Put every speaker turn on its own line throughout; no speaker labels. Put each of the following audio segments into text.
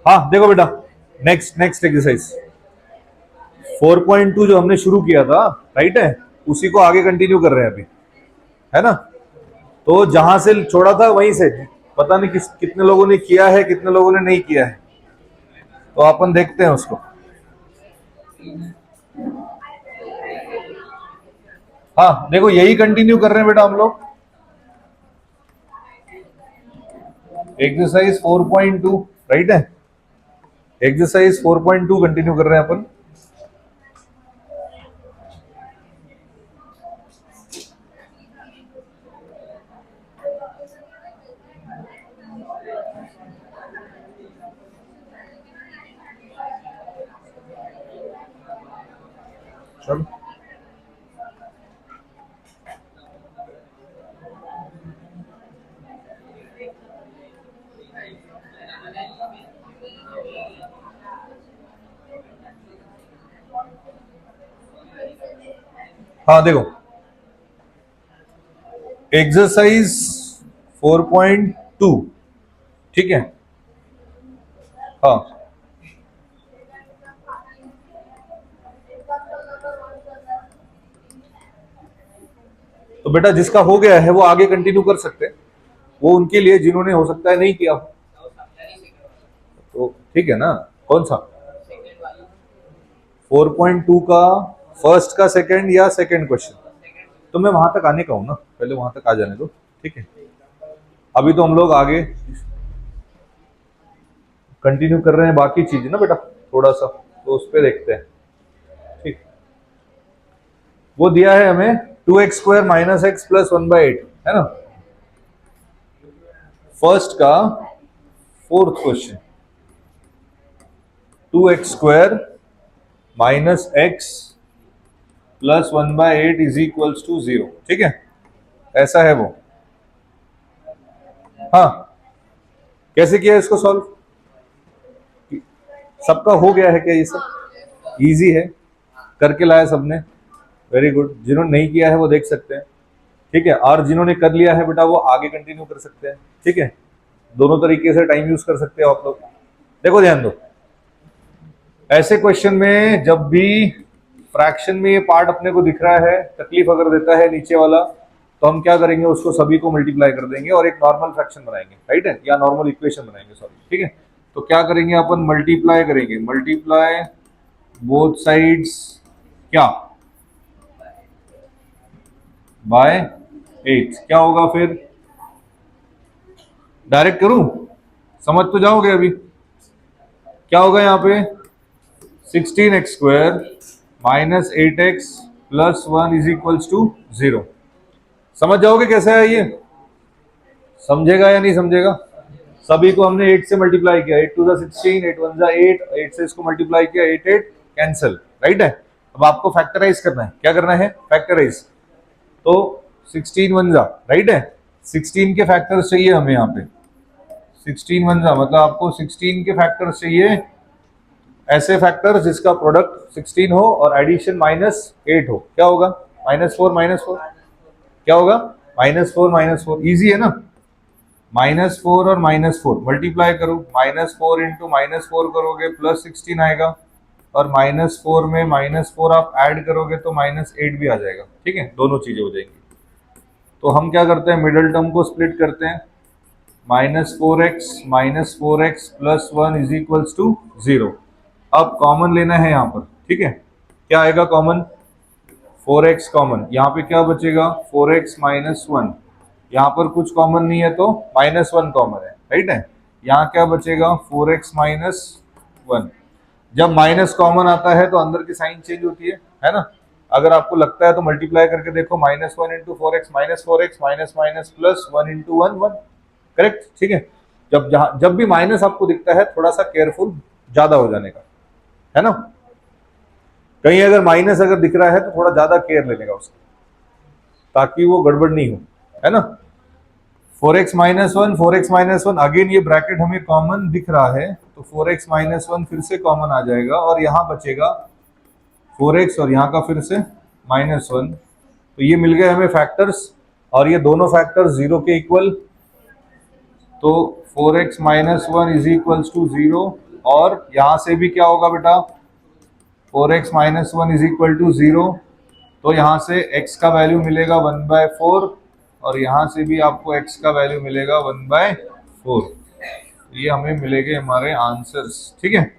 हाँ देखो बेटा, नेक्स्ट नेक्स्ट एक्सरसाइज 4.2 जो हमने शुरू किया था, राइट है, उसी को आगे कंटिन्यू कर रहे हैं अभी, है ना। तो जहां से छोड़ा था वहीं से, पता नहीं कितने लोगों ने किया है, कितने लोगों ने नहीं किया है, तो अपन देखते हैं उसको। हाँ देखो, यही कंटिन्यू कर रहे हैं बेटा हम लोग, एक्सरसाइज 4.2, राइट है, एक्सरसाइज 4.2 कंटिन्यू कर रहे हैं अपन। चलो हाँ देखो, एक्सरसाइज 4.2, ठीक है। हाँ तो बेटा जिसका हो गया है वो आगे कंटिन्यू कर सकते हैं, वो उनके लिए जिन्होंने हो सकता है नहीं किया हो, तो ठीक है ना। कौन सा 4.2 का फर्स्ट का सेकंड या सेकंड क्वेश्चन? तो मैं वहां तक आने का हूं ना, पहले वहां तक आ जाने दो, ठीक है। अभी तो हम लोग आगे कंटिन्यू कर रहे हैं बाकी चीज ना बेटा, थोड़ा सा तो उस पर देखते हैं, ठीक। वो दिया है हमें 2x² - x + 1/8, है ना। फर्स्ट का फोर्थ क्वेश्चन, 2x² - x + 1/8 = 0, ठीक है, ऐसा है वो। हाँ कैसे किया इसको सॉल्व? सबका हो गया है क्या ये सब? इजी है, करके लाया सबने, वेरी गुड। जिन्होंने नहीं किया है वो देख सकते हैं, ठीक है, और जिन्होंने कर लिया है बेटा वो आगे कंटिन्यू कर सकते हैं, ठीक है। दोनों तरीके से टाइम यूज कर सकते हो आप लोग। देखो ध्यान दो, ऐसे क्वेश्चन में जब भी फ्रैक्शन में ये पार्ट अपने को दिख रहा है, तकलीफ अगर देता है नीचे वाला, तो हम क्या करेंगे, उसको सभी को मल्टीप्लाई कर देंगे और एक नॉर्मल फ्रैक्शन बनाएंगे, राइट है, या नॉर्मल इक्वेशन बनाएंगे, सॉरी, ठीक है। तो क्या करेंगे अपन, मल्टीप्लाई करेंगे, मल्टीप्लाई बोथ साइड्स क्या बाय 8, क्या होगा फिर? डायरेक्ट करूं, समझ तो जाओगे अभी। क्या होगा यहाँ पे, 16x² - 8x + 1 = 0। समझ जाओगे कैसा है ये, समझेगा या नहीं समझेगा? सभी को हमने 8 से मल्टीप्लाई किया, 8 2 16, 8 1 8, 8 से इसको मल्टीप्लाई किया, 8 8 कैंसिल, राइट है। अब आपको फैक्टराइज करना है, क्या करना है, फैक्टराइज। तो 16 1 राइट है, 16 के फैक्टर्स चाहिए हमें यहाँ पे, 16 1 मतलब आपको 16 के फैक्टर्स चाहिए, ऐसे फैक्टर्स जिसका प्रोडक्ट 16 हो और एडिशन -8 हो। क्या होगा, -4 -4, क्या होगा, -4 इजी है ना। -4 और -4 मल्टीप्लाई करो, -4 इंटू -4 करोगे +16 आएगा, और -4 में -4 आप ऐड करोगे तो -8 भी आ जाएगा, ठीक है, दोनों चीजें हो जाएंगी। तो हम क्या करते हैं, मिडिल टर्म को स्प्लिट करते हैं, -4x + 1 = 0। अब कॉमन लेना है यहाँ पर, ठीक है, क्या आएगा कॉमन, 4x कॉमन, यहाँ पे क्या बचेगा, 4x - 1, यहाँ पर कुछ कॉमन नहीं है तो -1 कॉमन है, राइट है। यहाँ क्या बचेगा, 4x - 1। जब माइनस कॉमन आता है तो अंदर की साइन चेंज होती है ना। अगर आपको लगता है तो मल्टीप्लाई करके देखो, -1 × 4x -4x minus minus plus 1 × 1 1, correct, ठीक है। जब भी माइनस आपको दिखता है थोड़ा सा केयरफुल ज्यादा हो जाने का, है ना। कहीं अगर माइनस अगर दिख रहा है तो थोड़ा ज्यादा केयर लेने का उसका, ताकि वो गड़बड़ नहीं हो, है ना। 4x - 1, 4x - 1, अगेन ये ब्रैकेट हमें कॉमन दिख रहा है तो 4x - 1 फिर से कॉमन आ जाएगा, और यहाँ बचेगा 4x और यहाँ का फिर से -1। तो ये मिल गए हमें फैक्टर्स, और ये दोनों फैक्टर्स 0 के इक्वल, तो 4x - 1 = 0 और यहां से भी क्या होगा बेटा, 4x minus 1 is equal to 0, तो यहां से x का वैल्यू मिलेगा 1/4 और यहां से भी आपको x का वैल्यू मिलेगा 1/4। ये हमें मिलेंगे हमारे आंसर्स, ठीक है।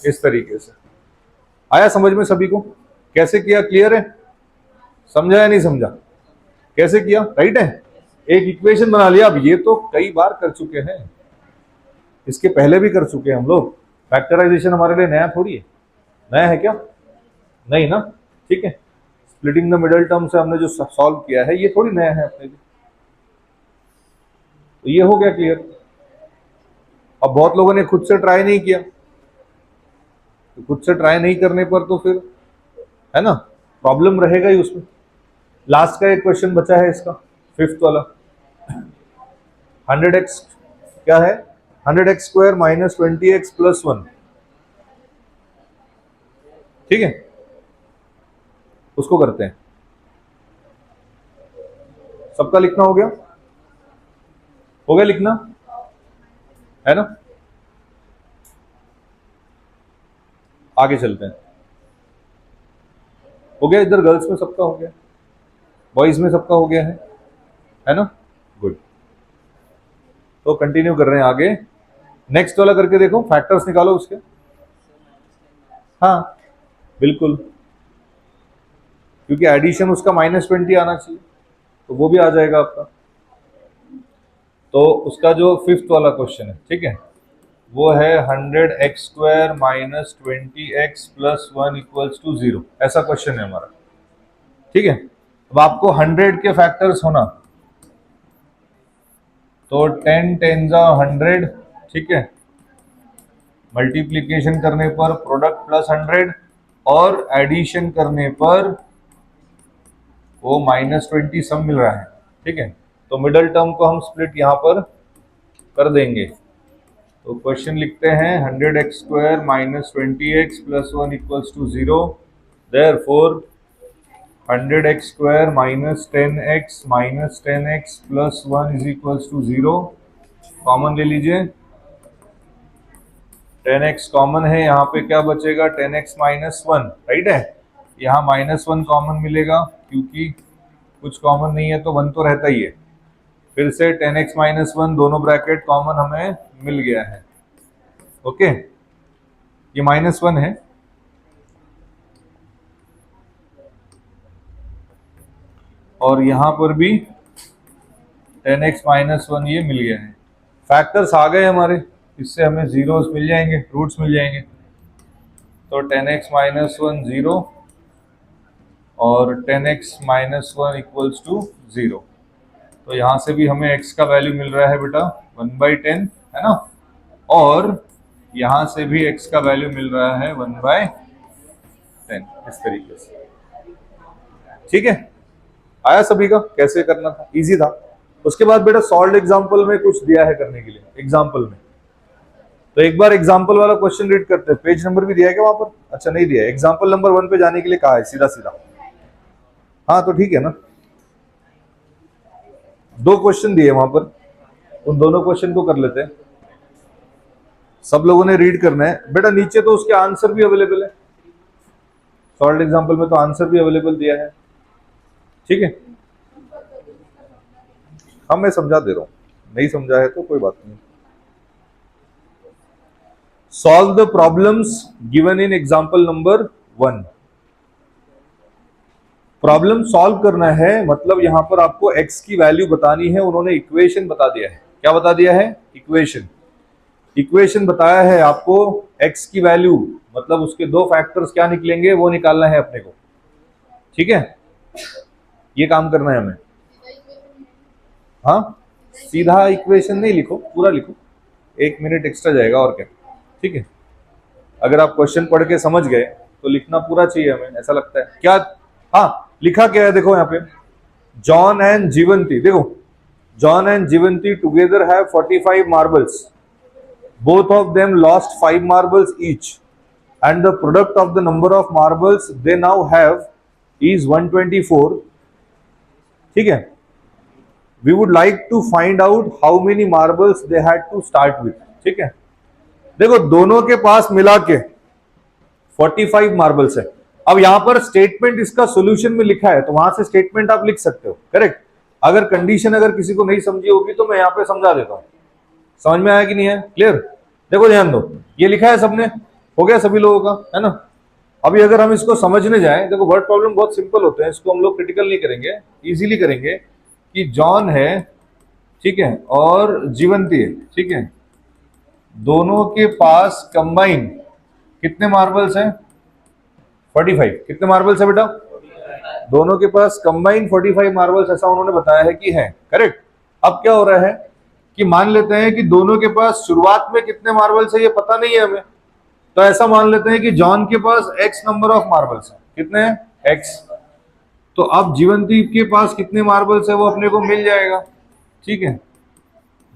इस तरीके से आया समझ में सभी को? कैसे किया, क्लियर है? समझा या नहीं समझा? कैसे किया, राइट है? एक इक्वेशन बना लिया। अब ये तो कई बार कर चुके हैं, इसके पहले भी कर चुके हैं हम लोग। फैक्टराइजेशन हमारे लिए नया थोड़ी है। नया है क्या? नहीं ना, ठीक है। स्प्लिटिंग द मिडिल टर्म से हमने जो सॉल्व किया है ये थोड़ी नया है अपने लिए। तो ये हो गया क्लियर। अब बहुत लोगों ने खुद से ट्राई नहीं किया, तो खुद से ट्राई नहीं करने पर तो फिर है ना प्रॉब्लम रहेगा ही उसमें। लास्ट का एक क्वेश्चन बचा है इसका, फिफ्थ वाला। 100x क्या है, 100x square minus 20x plus 1, ठीक है। उसको करते हैं, सबका लिखना हो गया? हो गया लिखना, है ना? आगे चलते हैं। हो गया, इधर गर्ल्स में सबका हो गया, बॉयज में सबका हो गया है ना? गुड। तो कंटिन्यू कर रहे हैं आगे। नेक्स्ट वाला करके देखो, फैक्टर्स निकालो उसके। हाँ बिल्कुल, क्योंकि एडिशन उसका -20 आना चाहिए, तो वो भी आ जाएगा आपका। तो उसका जो फिफ्थ वाला क्वेश्चन है, ठीक है, वो है 100x square minus 20x plus 1 equals to 0, ऐसा क्वेश्चन है हमारा, ठीक है। अब आपको 100 के फैक्टर्स होना, तो 10 10 जा 100, ठीक है। मल्टीप्लीकेशन करने पर प्रोडक्ट प्लस 100 और एडिशन करने पर वो -20 सब मिल रहा है, ठीक है। तो मिडल टर्म को हम स्प्लिट यहां पर कर देंगे। तो क्वेश्चन लिखते हैं 100x square minus 20x plus 1 equals to 0, therefore 100x square minus 10x plus 1 is equals to 0। Common ले लीजिए, 10x कॉमन है, यहाँ पे क्या बचेगा 10x माइनस 1, राइट है। यहाँ -1 कॉमन मिलेगा क्योंकि कुछ कॉमन नहीं है तो 1 तो रहता ही है। फिर से 10x माइनस 1 दोनों ब्रैकेट कॉमन हमें मिल गया है, ओके। ये -1 है, और यहां पर भी 10x माइनस 1 ये मिल गया है। फैक्टर्स आ गए हमारे, इससे हमें जीरोस मिल जाएंगे, रूट्स मिल जाएंगे। तो 10x माइनस 1 0 और 10x माइनस 1 इक्वल्स टू 0। तो यहां से भी हमें x का वैल्यू मिल रहा है बेटा 1/10, है ना। और यहां से भी x का वैल्यू मिल रहा है 1/10, इस तरीके से, ठीक है। आया सभी का? कैसे करना था, इजी था। उसके बाद बेटा सॉल्व एग्जाम्पल में कुछ दिया है करने के लिए, एग्जाम्पल में। तो एक बार एग्जाम्पल वाला क्वेश्चन रीड करते हैं। पेज नंबर भी दिया है क्या वहां पर? अच्छा नहीं दिया है। एग्जाम्पल नंबर 1 पे जाने के लिए कहा है सीधा सीधा। हाँ तो ठीक है ना, 2 क्वेश्चन दिए वहां पर, उन दोनों क्वेश्चन को कर लेते हैं। सब लोगों ने रीड करना है बेटा। नीचे तो उसके आंसर भी अवेलेबल है, सॉल्व एग्जाम्पल में तो आंसर भी अवेलेबल दिया है, ठीक है। हाँ मैं समझा दे रहा हूं, नहीं समझा है तो कोई बात नहीं। Solve the problems given in example number 1। Problem solve करना है, मतलब यहां पर आपको x की वैल्यू बतानी है। उन्होंने इक्वेशन बता दिया है। क्या बता दिया है? इक्वेशन। इक्वेशन बताया है आपको, x की वैल्यू मतलब उसके 2 फैक्टर्स क्या निकलेंगे वो निकालना है अपने को, ठीक है। ये काम करना है हमें। हाँ सीधा इक्वेशन नहीं लिखो, पूरा लिखो, 1 मिनट एक्स्ट्रा जाएगा और क्या, ठीक है। अगर आप क्वेश्चन पढ़ के समझ गए तो लिखना पूरा चाहिए हमें, ऐसा लगता है क्या। हाँ लिखा क्या है देखो यहाँ पे, जॉन एंड जीवंती। देखो, John and Jeevanti together have 45 marbles, both of them lost 5 marbles each, and the product of the number of marbles they now have is 124, ठीक है। we would like to find out how many marbles they had to start with, ठीक है। देखो दोनों के पास मिला के 45 marbles है। अब यहां पर स्टेटमेंट इसका सॉल्यूशन में लिखा है तो वहां से स्टेटमेंट आप लिख सकते हो, करेक्ट। अगर कंडीशन अगर किसी को नहीं समझी होगी तो मैं यहां पे समझा देता हूं। समझ में आया कि नहीं है? क्लियर? देखो ध्यान दो, ये लिखा है सबने, हो गया सभी लोगों का, है ना। अभी अगर हम इसको समझने जाएं, देखो वर्ड प्रॉब्लम बहुत सिंपल होते हैं, इसको हम लोग क्रिटिकल नहीं करेंगे, इजीली करेंगे कि जॉन है, ठीक है, और जीवंती है, ठीक है, दोनों के पास कंबाइन कितने मार्बल्स हैं? 45। कितने मार्बल्स है बेटा? दोनों के पास कंबाइन 45 मार्बल्स, ऐसा उन्होंने बताया है कि है, करेक्ट। अब क्या हो रहा है कि मान लेते हैं कि दोनों के पास शुरुआत में कितने मार्बल्स है ये पता नहीं है हमें, तो ऐसा मान लेते हैं कि जॉन के पास एक्स नंबर ऑफ मार्बल्स है। कितने हैं? एक्स। तो अब जीवंती के पास कितने मार्बल्स है वो अपने को मिल जाएगा, ठीक है।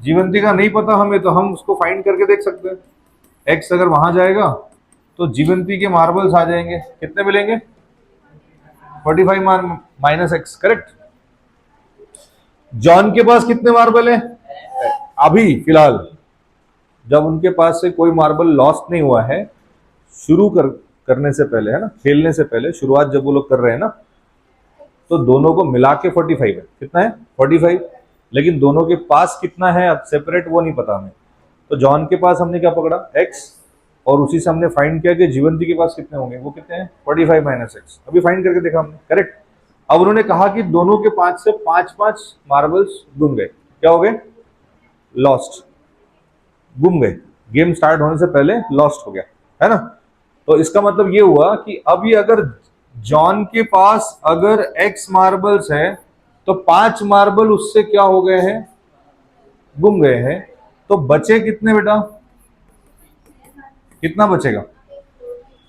जीवंती का नहीं पता हमें तो हम उसको फाइंड करके देख सकते हैं। एक्स अगर वहां जाएगा तो जीवंती के मार्बल्स आ जाएंगे, कितने मिलेंगे? 45 माइनस एक्स, करेक्ट। जॉन के पास कितने मार्बल है अभी फिलहाल? जब उनके पास से कोई मार्बल लॉस्ट नहीं हुआ है, करने से पहले, है ना, खेलने से पहले, शुरुआत जब वो लोग कर रहे हैं ना, तो दोनों को मिला के 45 है। कितना है? 45। लेकिन दोनों के पास कितना है अब सेपरेट वो नहीं पता हमें। तो जॉन के पास हमने क्या पकड़ा? एक्स, और उसी से हमने फाइंड किया कि जीवंती के पास कितने होंगे, वो कितने हैं? 45 माइनस एक्स। अभी फाइंड करके देखा हमने, करेक्ट। अब उन्होंने कहा कि दोनों के 5 से 5 मार्बल्स गुम गए। क्या हो गए? लॉस्ट, गुम गए, गेम स्टार्ट होने से पहले लॉस्ट हो गया, है ना। तो इसका मतलब ये हुआ कि अभी अगर जॉन के पास अगर एक्स मार्बल्स है तो 5 मार्बल उससे क्या हो गए हैं? गुम गए हैं। तो बचे कितने बेटा? कितना बचेगा?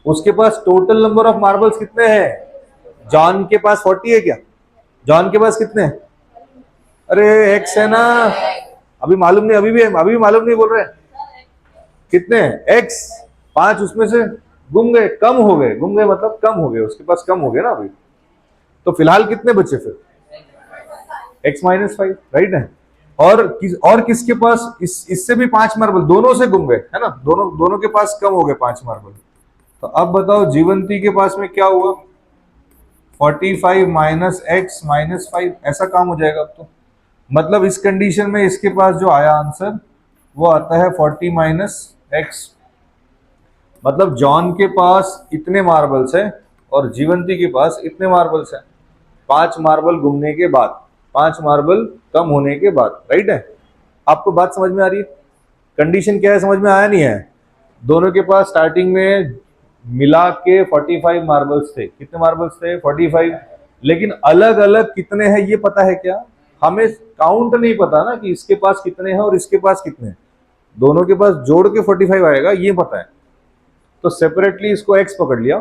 उसके पास टोटल नंबर ऑफ मार्बल्स कितने हैं? जॉन के पास 40 है क्या? जॉन के पास कितने हैं? अरे एक्स है ना, अभी मालूम नहीं, अभी भी मालूम नहीं बोल रहे हैं। कितने हैं? एक्स। 5 उसमें से गुम गए, कम हो गए, गुम गए मतलब कम हो गए, उसके पास कम हो गए ना अभी। तो फिलहाल कितने बचे फिर? एक्स माइनस 5, राइट है। और किसके पास इससे भी 5 मार्बल दोनों से गुम गए, है ना, दोनों के पास कम हो गए 5 मार्बल। तो अब बताओ जीवंती के पास में क्या हुआ? 45 माइनस एक्स माइनस 5, ऐसा काम हो जाएगा अब तो। मतलब इस कंडीशन में इसके पास जो आया आंसर वो आता है 40 माइनस एक्स। मतलब जॉन के पास इतने मार्बल्स है और जीवंती के पास इतने मार्बल्स है। 5 मार्बल घूमने के बाद, 5 मार्बल कम होने के बाद, राइट है। आपको बात समझ में आ रही है? कंडीशन क्या है, समझ में आया नहीं है? दोनों के पास स्टार्टिंग में मिला के 45 मार्बल्स थे। कितने मार्बल्स थे? 45। लेकिन अलग अलग कितने हैं ये पता है क्या? हमें काउंट नहीं पता ना कि इसके पास कितने हैं और इसके पास कितने हैं। दोनों के पास जोड़ के 45 आएगा ये पता है, तो सेपरेटली इसको x पकड़ लिया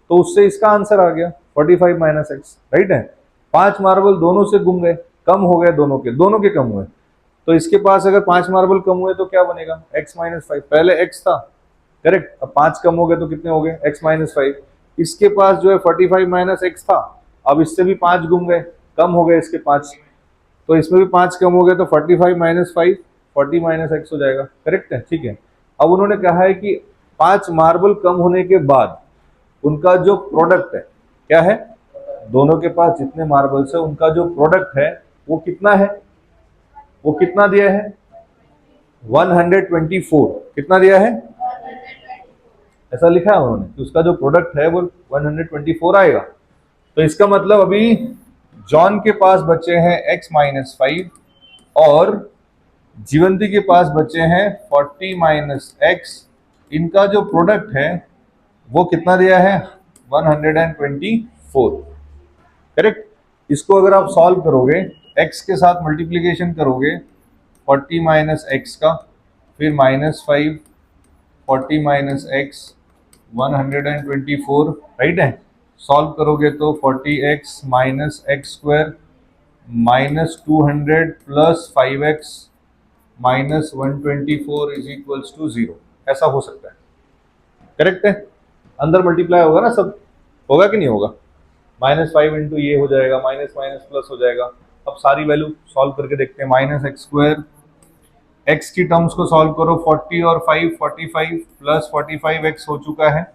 तो उससे इसका आंसर आ गया 45 माइनस एक्स, राइट है। 5 मार्बल दोनों से गुम गए, कम हो गए, दोनों के कम हुए। तो इसके पास अगर 5 मार्बल कम हुए तो क्या बनेगा? x minus 5। पहले x था, करेक्ट। अब 5 कम हो गए तो कितने हो गए? x minus 5। इसके पास जो है 45 माइनस एक्स था, अब इससे भी 5 गुम गए, कम हो गए इसके 5, तो इसमें भी 5 कम हो गए, तो 45 माइनस 5 40 माइनस एक्स हो जाएगा, करेक्ट है, ठीक है। अब उन्होंने कहा है कि 5 मार्बल कम होने के बाद उनका जो प्रोडक्ट है क्या है? दोनों के पास जितने मार्बल्स है उनका जो प्रोडक्ट है वो कितना है? वो कितना दिया है? 124। कितना दिया है? ऐसा लिखा है उन्होंने कि उसका जो प्रोडक्ट है वो 124 आएगा। तो इसका मतलब अभी जॉन के पास बचे हैं x माइनस 5 और जीवंती के पास बचे हैं 40 माइनस एक्स। इनका जो प्रोडक्ट है वो कितना दिया है? 124, करेक्ट। इसको अगर आप सॉल्व करोगे, x के साथ मल्टीप्लीकेशन करोगे 40 माइनस एक्स का, फिर माइनस 5, 40 माइनस एक्स 124, राइट है। सॉल्व करोगे तो 40x minus x square minus 200 plus 5x minus 124 is equals to 0, ऐसा हो सकता है, करेक्ट है। अंदर मल्टीप्लाई होगा ना सब, होगा कि नहीं होगा? माइनस 5 इंटू ये हो जाएगा, माइनस माइनस प्लस हो जाएगा। अब सारी वैल्यू सॉल्व करके देखते हैं। माइनस एक्स स्क्वायर x की टर्म्स को सॉल्व करो, 40 और 5 45 प्लस 45x हो चुका है,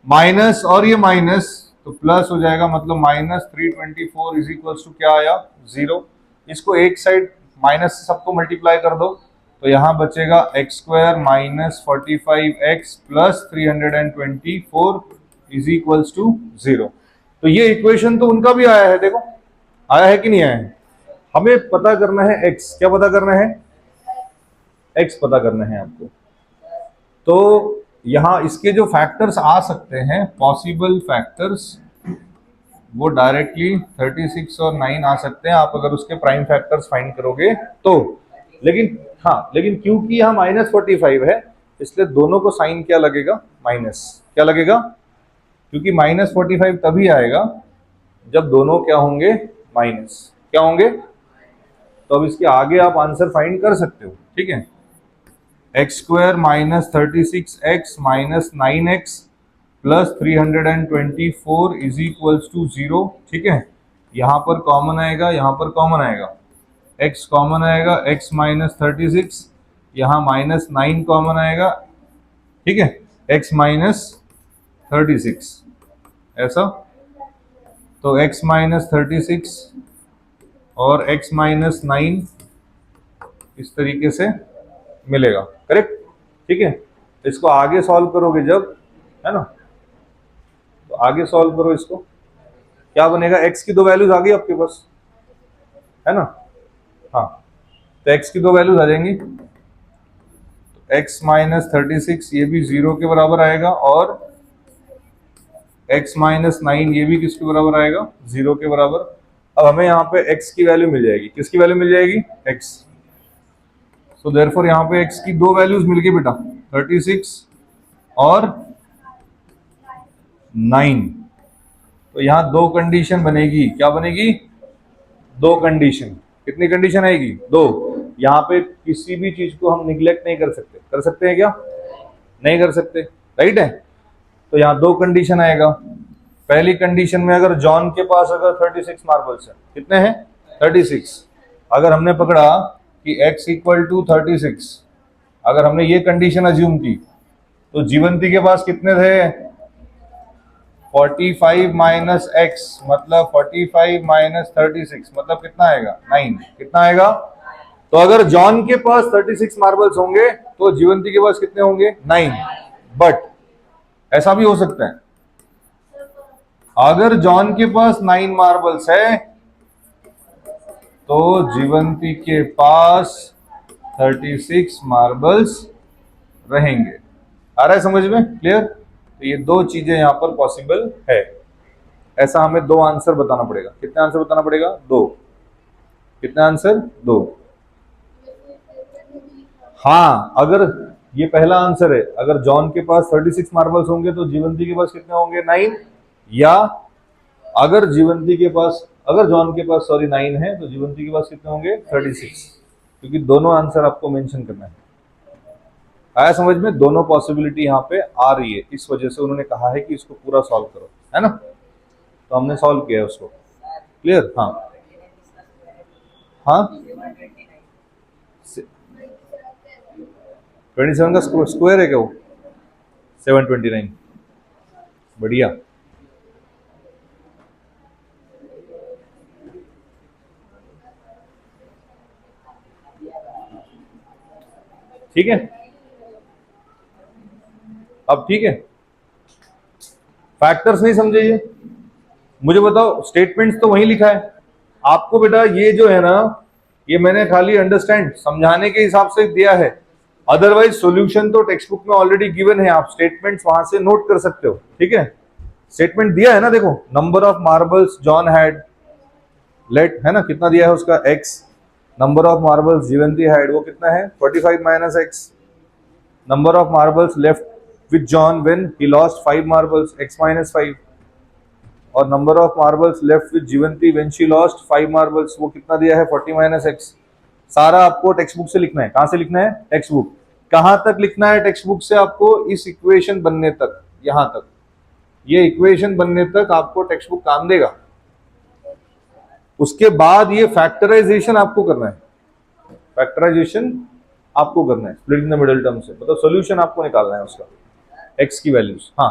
माइनस और ये माइनस तो प्लस हो जाएगा, मतलब -324 इज इक्वल्स टू क्या आया 0। इसको एक साइड माइनस से सबको मल्टीप्लाई कर दो तो यहाँ बचेगा x square minus 45x plus 324 is equals to 0। तो ये इक्वेशन तो उनका भी आया है, देखो आया है कि नहीं आया है। हमें पता करना है x, क्या पता करना है, x पता करना है आपको। तो यहाँ इसके जो फैक्टर्स आ सकते हैं, पॉसिबल फैक्टर्स, वो डायरेक्टली 36 और 9 आ सकते हैं आप अगर उसके प्राइम फैक्टर्स फाइंड करोगे तो। लेकिन हाँ, लेकिन क्योंकि यहाँ -45 है इसलिए दोनों को साइन क्या लगेगा, माइनस। क्या लगेगा, क्योंकि -45 तभी आएगा जब दोनों क्या होंगे, माइनस। क्या होंगे, तो अब इसके आगे आप आंसर फाइंड कर सकते हो, ठीक है। X square minus 36x minus 9x plus 324 is equals to 0, ठीक है। यहाँ पर कॉमन आएगा, यहाँ पर कॉमन आएगा, x कॉमन आएगा, x माइनस 36, यहाँ -9 कॉमन आएगा, ठीक है, x माइनस 36 ऐसा। तो x माइनस 36 और x माइनस 9 इस तरीके से मिलेगा, करेक्ट, ठीक है। इसको आगे सॉल्व करोगे जब, है ना, तो आगे सॉल्व करो इसको, क्या बनेगा, x की दो वैल्यूज आ गई आपके पास, है ना, हाँ, तो x की दो वैल्यूज आ जाएंगी, तो x माइनस 36 ये भी 0 के बराबर आएगा और x माइनस 9 ये भी किसके बराबर आएगा, 0 के बराबर। अब हमें यहाँ पे x की वैल्यू मिल जाएगी, किसकी वैल्यू मिल जाएगी, x। तो देयरफॉर यहाँ पे x की दो वैल्यूज मिल गई बेटा, 36 और 9। तो यहाँ दो कंडीशन बनेगी, क्या बनेगी, दो कंडीशन। कितनी कंडीशन आएगी, दो। यहाँ पे किसी भी चीज को हम निग्लेक्ट नहीं कर सकते, कर सकते हैं क्या, नहीं कर सकते, राइट है। तो यहाँ दो कंडीशन आएगा। पहली कंडीशन में अगर जॉन के पास अगर 36 मार्बल्स है, कितने हैं, 36, अगर हमने पकड़ा कि x इक्वल टू 36, अगर हमने ये कंडीशन अज्यूम की तो जीवंती के पास कितने थे, 45 माइनस x मतलब 45 माइनस 36 मतलब कितना आएगा, 9। कितना आएगा, तो अगर जॉन के पास 36 मार्बल्स होंगे तो जीवंती के पास कितने होंगे, 9। बट ऐसा भी हो सकता है, अगर जॉन के पास 9 मार्बल्स है तो जीवंती के पास 36 मार्बल्स रहेंगे। आ रहा है समझ में, क्लियर। तो ये दो चीजें यहां पर पॉसिबल है। ऐसा हमें दो आंसर बताना पड़ेगा। कितने आंसर बताना पड़ेगा, दो। कितने आंसर, दो। हाँ, अगर ये पहला आंसर है, अगर जॉन के पास 36 मार्बल्स होंगे तो जीवंती के पास कितने होंगे, 9। या अगर जीवंती के पास, अगर जॉन के पास 9 है तो जीवंती के पास कितने होंगे, 36। क्योंकि दोनों आंसर आपको मेंशन करना है। आया समझ में, दोनों पॉसिबिलिटी यहाँ पे आ रही है, इस वजह से उन्होंने कहा है कि इसको पूरा सॉल्व करो, है ना। तो हमने सॉल्व किया है उसको, क्लियर। हाँ हाँ, 27 का स्क्वायर है क्या वो, 729, बढ़िया। ठीक है, अब ठीक है। फैक्टर्स नहीं समझे ये, मुझे बताओ, स्टेटमेंट्स तो वहीं लिखा है आपको बेटा, ये जो है ना, ये मैंने खाली अंडरस्टैंड समझाने के हिसाब से दिया है, अदरवाइज सॉल्यूशन तो टेक्स्ट बुक में ऑलरेडी गिवन है, आप स्टेटमेंट्स वहां से नोट कर सकते हो, ठीक है। स्टेटमेंट दिया है ना, देखो, number of marbles John had, let, है ना, कितना दिया है उसका, x। Number of marbles Jeevanti had, वो कितना है, 45 minus x। Number of marbles left with John when he lost 5 marbles, x minus 5। और number of marbles left with Jeevanti when she lost 5 marbles, वो कितना दिया है, 40 माइनस x। सारा आपको टेक्स्ट बुक से लिखना है। कहां से लिखना है, टेक्स्ट बुक। कहां तक लिखना है टेक्स्ट बुक से आपको, इस इक्वेशन बनने तक, यहां तक, ये इक्वेशन बनने तक आपको टेक्स्ट बुक काम देगा। उसके बाद ये फैक्टराइजेशन आपको करना है, फैक्टराइजेशन आपको करना है, split in the middle term से, मतलब सोल्यूशन आपको निकालना है उसका, एक्स की वैल्यूज। हाँ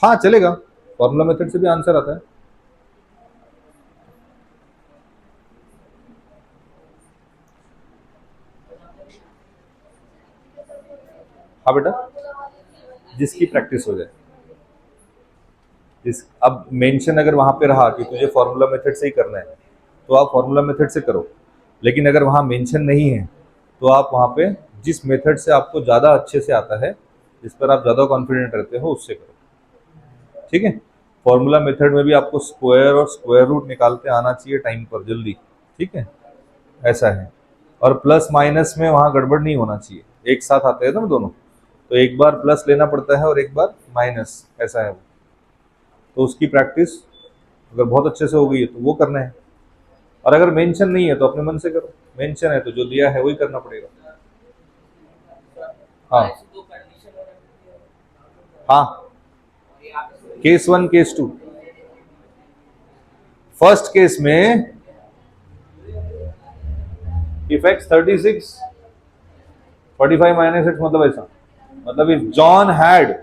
हाँ चलेगा, फॉर्मूला मेथड से भी आंसर आता है। हाँ बेटा, जिसकी प्रैक्टिस हो जाए। अब मेंशन अगर वहां पे रहा कि तुझे फॉर्मूला मेथड से ही करना है तो आप फॉर्मूला मेथड से करो, लेकिन अगर वहां मेंशन नहीं है तो आप वहां पे जिस मेथड से आपको ज़्यादा अच्छे से आता है, जिस पर आप ज़्यादा कॉन्फिडेंट रहते हो, उससे करो। ठीक है, फॉर्मूला मेथड में भी आपको स्क्वायर और स्क्वायर रूट निकालते आना चाहिए टाइम पर, जल्दी। ठीक है, ऐसा है। और प्लस माइनस में वहाँ गड़बड़ नहीं होना चाहिए, एक साथ आते हैं ना दोनों, तो एक बार प्लस लेना पड़ता है और एक बार माइनस, ऐसा है। तो उसकी प्रैक्टिस अगर बहुत अच्छे से हो गई है तो वो करना है, और अगर मेंशन नहीं है तो अपने मन से करो, मेंशन है तो जो दिया है वही करना पड़ेगा। हाँ हाँ, केस 1 केस 2। फर्स्ट केस में इफ x 36 45 माइनस एक्स, मतलब ऐसा, मतलब if John had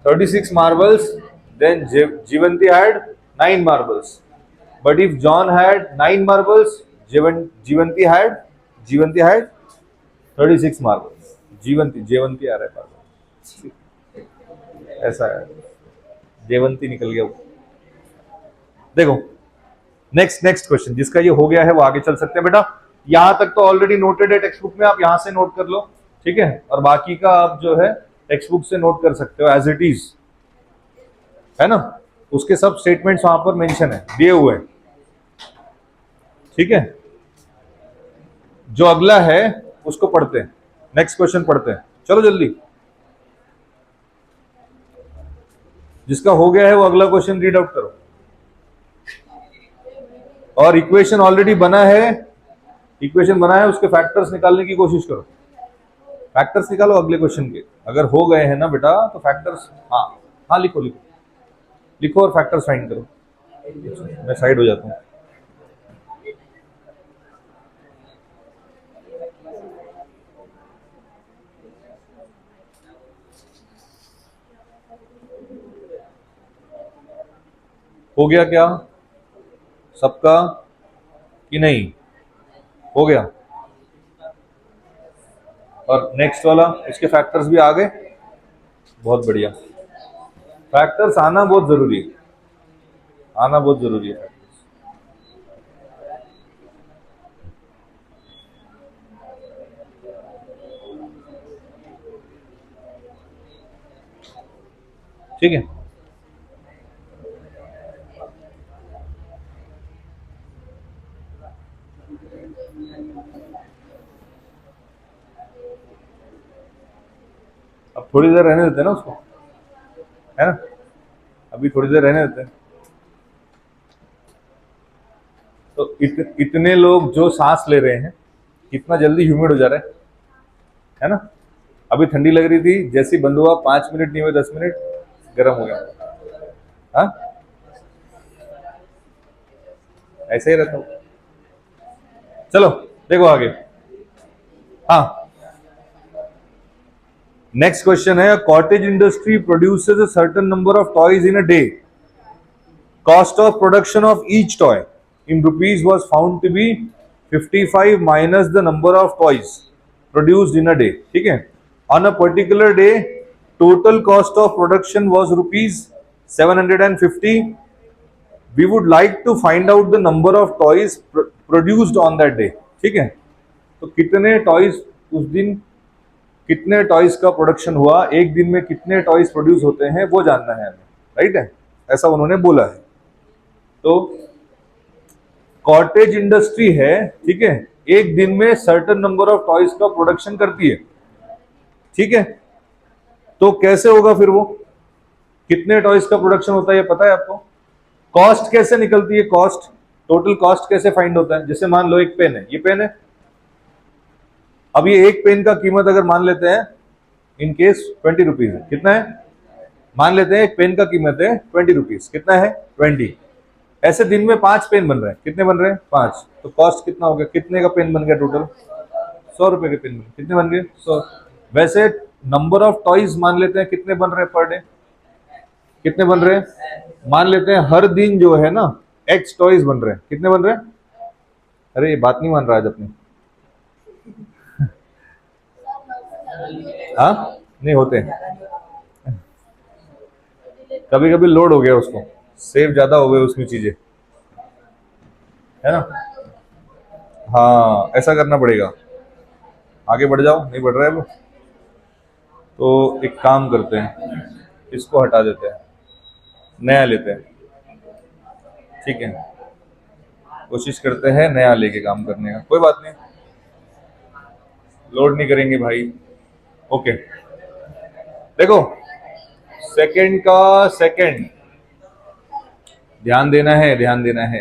36 marbles, then Jivanti had 9 marbles. But if John had 9 marbles, Jivanti had 36 marbles. जेवंती आ रहा है marbles. ऐसा है, जेवंती निकल गया वो। देखो नेक्स्ट क्वेश्चन, जिसका ये हो गया है वो आगे चल सकते हैं बेटा। यहां तक तो ऑलरेडी नोटेड है टेक्स्ट बुक में, आप यहां से नोट कर लो। ठीक है, और बाकी का आप जो है टेक्स्ट बुक से नोट कर सकते हो एज इट इज, है ना। उसके सब स्टेटमेंट्स वहां पर मेंशन है, दिए हुए हैं। ठीक है, जो अगला है उसको पढ़ते हैं, नेक्स्ट क्वेश्चन पढ़ते हैं, चलो जल्दी। जिसका हो गया है वो अगला क्वेश्चन रीड आउट करो, और इक्वेशन ऑलरेडी बना है, इक्वेशन बना है, उसके फैक्टर्स निकालने की कोशिश करो। फैक्टर्स निकालो अगले क्वेश्चन के, अगर हो गए हैं ना बेटा तो फैक्टर्स, हाँ हाँ लिखो लिखो लिखो और फैक्टर्स फाइंड करो। मैं साइड हो जाता हूँ। हो गया क्या सबका कि नहीं? हो गया। और नेक्स्ट वाला, इसके फैक्टर्स भी आ गए, बहुत बढ़िया। फैक्टर्स आना बहुत जरूरी है, आना बहुत जरूरी है फैक्टर्स। ठीक है, अब थोड़ी देर रहने देते हैं ना उसको, है ना, अभी थोड़ी देर रहने देते हैं। तो इतने लोग जो सांस ले रहे हैं, कितना जल्दी ह्यूमिड हो जा रहा है ना। अभी ठंडी लग रही थी, जैसे बंद हुआ 5 मिनट नहीं हुए 10 मिनट गर्म हो गया। हाँ ऐसे ही रहता हूँ। चलो देखो आगे। हाँ नेक्स्ट क्वेश्चन है, cottage industry produces a certain number of toys in a day, cost of production of each toy in rupees was found to be 55 minus the number of toys produced in a day. ठीक है, on a particular day total cost of production was rupees 750. We would like to find out the number of toys produced on that day. ठीक है, तो कितने toys उस दिन, कितने toys का प्रोडक्शन हुआ, एक दिन में कितने टॉयज प्रोड्यूस होते हैं वो जानना है हमें, राइट है, ऐसा उन्होंने बोला है। तो कॉटेज इंडस्ट्री है, ठीक है, एक दिन में सर्टेन नंबर ऑफ टॉयज का प्रोडक्शन करती है। ठीक है, तो कैसे होगा फिर वो, कितने टॉयज का प्रोडक्शन होता है ये पता है आपको? कॉस्ट कैसे निकलती है, कॉस्ट, टोटल कॉस्ट कैसे फाइंड होता है? जैसे मान लो एक पेन है, ये पेन है, अब ये एक पेन का कीमत अगर मान लेते हैं इन केस 20 रुपीज है, कितना है, मान लेते हैं एक पेन का कीमत है 20 रुपीज, कितना है 20। ऐसे दिन में 5 पेन बन रहे हैं, कितने बन रहे हैं? 5। तो कॉस्ट कितना हो गया, कितने का पेन बन गया टोटल? 100 रुपए के पेन बन, कितने बन गए? 100। वैसे नंबर ऑफ टॉयज मान लेते हैं कितने बन रहे हैं पर डे, कितने बन रहे हैं? मान लेते हैं हर दिन जो है ना एक्स टॉयज बन रहे हैं, कितने बन रहे हैं? अरे ये बात नहीं मान रहा आज अपनी। हाँ नहीं होते, कभी कभी लोड हो गया उसको, सेव ज्यादा हो गए उसकी चीजें, है ना? हाँ ऐसा करना पड़ेगा। आगे बढ़ जाओ, नहीं बढ़ रहा है वो तो एक काम करते हैं, इसको हटा देते हैं, नया लेते हैं, ठीक है? कोशिश करते हैं नया लेके काम करने का, कोई बात नहीं, लोड नहीं करेंगे भाई। ओके देखो, सेकंड का सेकंड, ध्यान देना है, ध्यान देना है।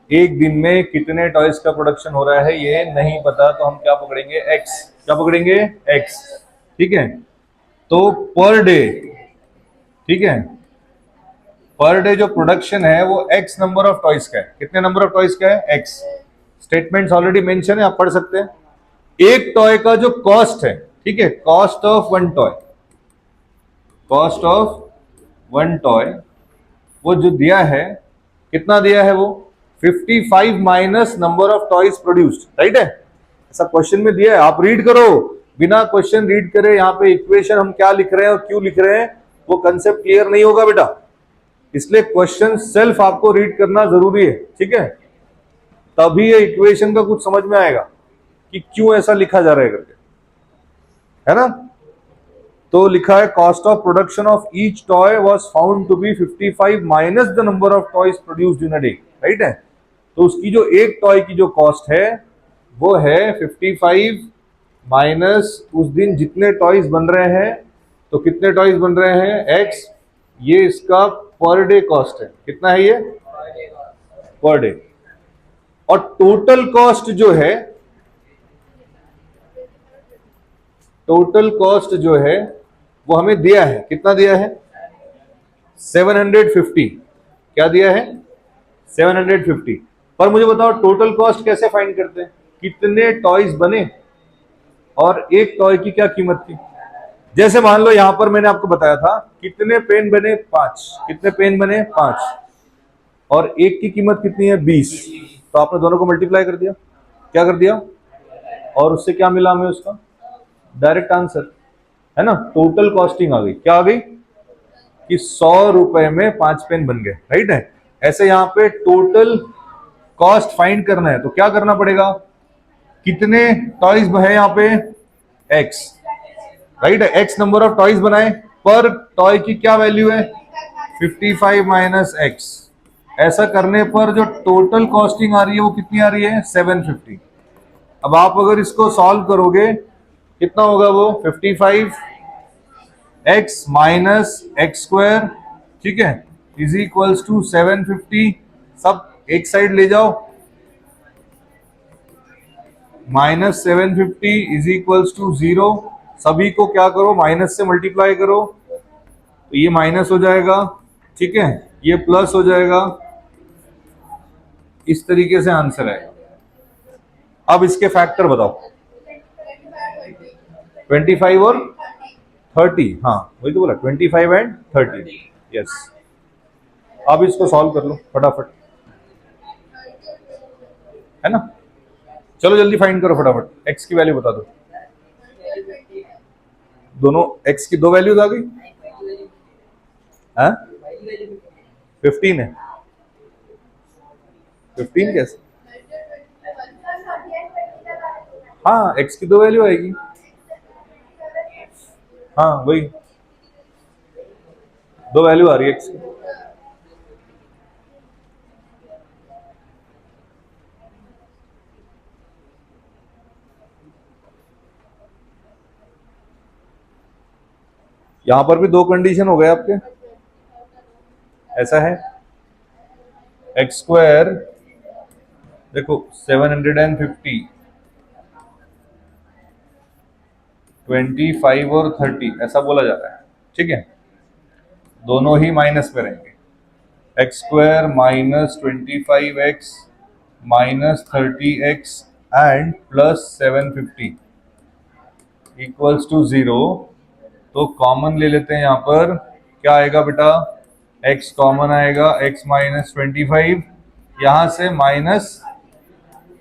एक दिन में कितने टॉयज का प्रोडक्शन हो रहा है ये नहीं पता, तो हम क्या पकड़ेंगे? एक्स। क्या पकड़ेंगे? एक्स, ठीक है? तो पर डे, ठीक है, पर डे जो प्रोडक्शन है वो एक्स नंबर ऑफ टॉयज का है। कितने नंबर ऑफ टॉयज का है? एक्स। स्टेटमेंट्स ऑलरेडी मेंशन है, आप पढ़ सकते हैं। एक टॉय का जो कॉस्ट है, ठीक है, cost of one toy, cost of one toy वो जो दिया है, कितना दिया है वो? 55 minus number of toys produced, right है? ऐसा क्वेश्चन में दिया है, आप रीड करो, बिना क्वेश्चन रीड करे यहाँ पे इक्वेशन हम क्या लिख रहे हैं और क्यों लिख रहे हैं वो कंसेप्ट क्लियर नहीं होगा बेटा, इसलिए क्वेश्चन सेल्फ आपको रीड करना जरूरी है, ठीक है? तभी ये इक्वेशन का कुछ समझ में आएगा कि क्यों ऐसा लिखा जा रहा है करके, है ना? तो लिखा है cost of production of each toy was found to be 55 minus the number of toys produced in a day, right है? तो उसकी जो एक टॉय की जो कॉस्ट है वो है 55 माइनस उस दिन जितने टॉयज बन रहे हैं, तो कितने टॉयज बन रहे हैं? एक्स। ये इसका पर डे कॉस्ट है, कितना है ये? Per day. और टोटल कॉस्ट जो है, टोटल कॉस्ट जो है वो हमें दिया है, कितना दिया है? 750। क्या दिया है? 750। पर मुझे बताओ टोटल कॉस्ट कैसे फाइंड करते हैं? कितने टॉयज बने और एक टॉय की क्या कीमत थी? जैसे मान लो यहां पर मैंने आपको बताया था कितने पेन बने? 5। कितने पेन बने? 5। और एक की कीमत कितनी है? 20। तो आपने दोनों को मल्टीप्लाई कर दिया, क्या कर दिया? और उससे क्या मिला हमें? उसका डायरेक्ट आंसर, है ना? टोटल कॉस्टिंग आ गई, क्या आ गई? कि 100 रुपए में 5 पेन बन गए, राइट है? ऐसे यहां पे टोटल कॉस्ट फाइंड करना है तो क्या करना पड़ेगा? कितने टॉयज है यहां पे? एक्स, राइट है? एक्स नंबर ऑफ टॉयज बनाए, पर टॉय की क्या वैल्यू है? 55 माइनस एक्स। ऐसा करने पर जो टोटल कॉस्टिंग आ रही है वो कितनी आ रही है? 750। अब आप अगर इसको सॉल्व करोगे कितना होगा वो? 55 एक्स माइनस एक्स स्क्वायर, ठीक है, इज इक्वल्स टू 750। सब एक साइड ले जाओ, माइनस 750 इज इक्वल्स टू 0। सभी को क्या करो? माइनस से मल्टीप्लाई करो, तो ये माइनस हो जाएगा, ठीक है, ये प्लस हो जाएगा। इस तरीके से आंसर है। अब इसके फैक्टर बताओ, 25 और 30। हाँ वही तो बोला, 25 एंड 30। यस। अब इसको सॉल्व कर लो फटाफट, है ना? चलो जल्दी फाइंड करो फटाफट, एक्स की वैल्यू बता दो। दोनों एक्स की दो वैल्यूज आ गई, हाँ? 15 है। 15 कैसे? हाँ एक्स की दो वैल्यू आएगी, हाँ वही दो वैल्यू आ रही है एक्स की। यहां पर भी दो कंडीशन हो गए आपके, ऐसा है एक्स स्क्वायर, देखो 750, 25 और 30 ऐसा बोला जा रहा है, ठीक है? दोनों ही माइनस में रहेंगे, x square minus 25x minus 30x and plus 750 equals to 0। तो कॉमन ले लेते हैं यहाँ पर, क्या आएगा बेटा, x कॉमन आएगा, x माइनस 25 यहाँ से माइनस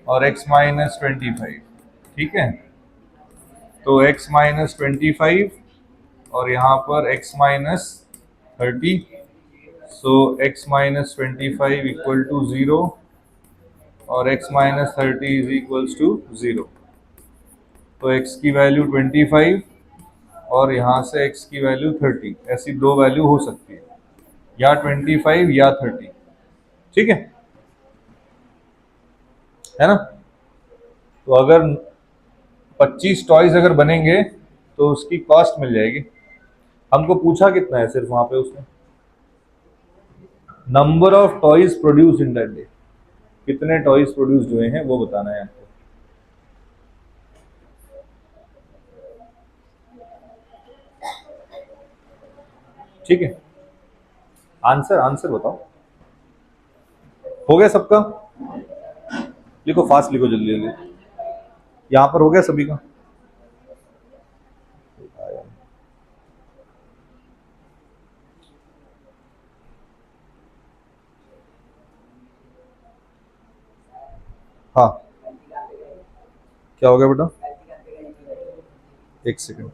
और x माइनस 25, ठीक है। तो x माइनस 25 और यहाँ पर x minus 30, so x minus 25 equal to 0 और x minus 30 is equals to 0। तो x की वैल्यू 25 और यहाँ से x की वैल्यू 30, ऐसी दो वैल्यू हो सकती है, या 25 या 30, ठीक है ना। तो अगर 25 टॉयज अगर बनेंगे तो उसकी कॉस्ट मिल जाएगी। हमको पूछा कितना है सिर्फ वहां पे उसने, number of toys produce in that day, कितने टॉयज प्रोड्यूस हुए हैं वो बताना है आपको। ठीक है, आंसर आंसर बताओ। हो गया सबका? लिखो, फास्ट लिखो, जल्दी जल्दी। यहां पर हो गया सभी का? हाँ, क्या हो गया बेटा? एक सेकंड,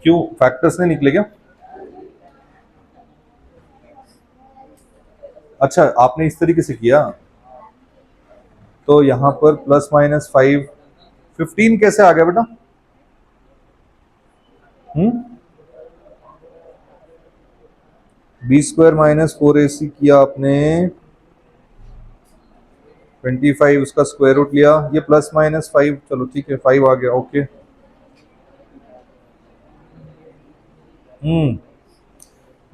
क्यों फैक्टर्स नहीं निकले क्या? अच्छा, आपने इस तरीके से किया, तो यहां पर प्लस माइनस 5, 15 कैसे आ गया बेटा? बी स्क्वायर माइनस 4ac किया आपने, 25 उसका स्क्वायर रूट लिया, ये प्लस माइनस 5, चलो ठीक है 5 आ गया, ओके।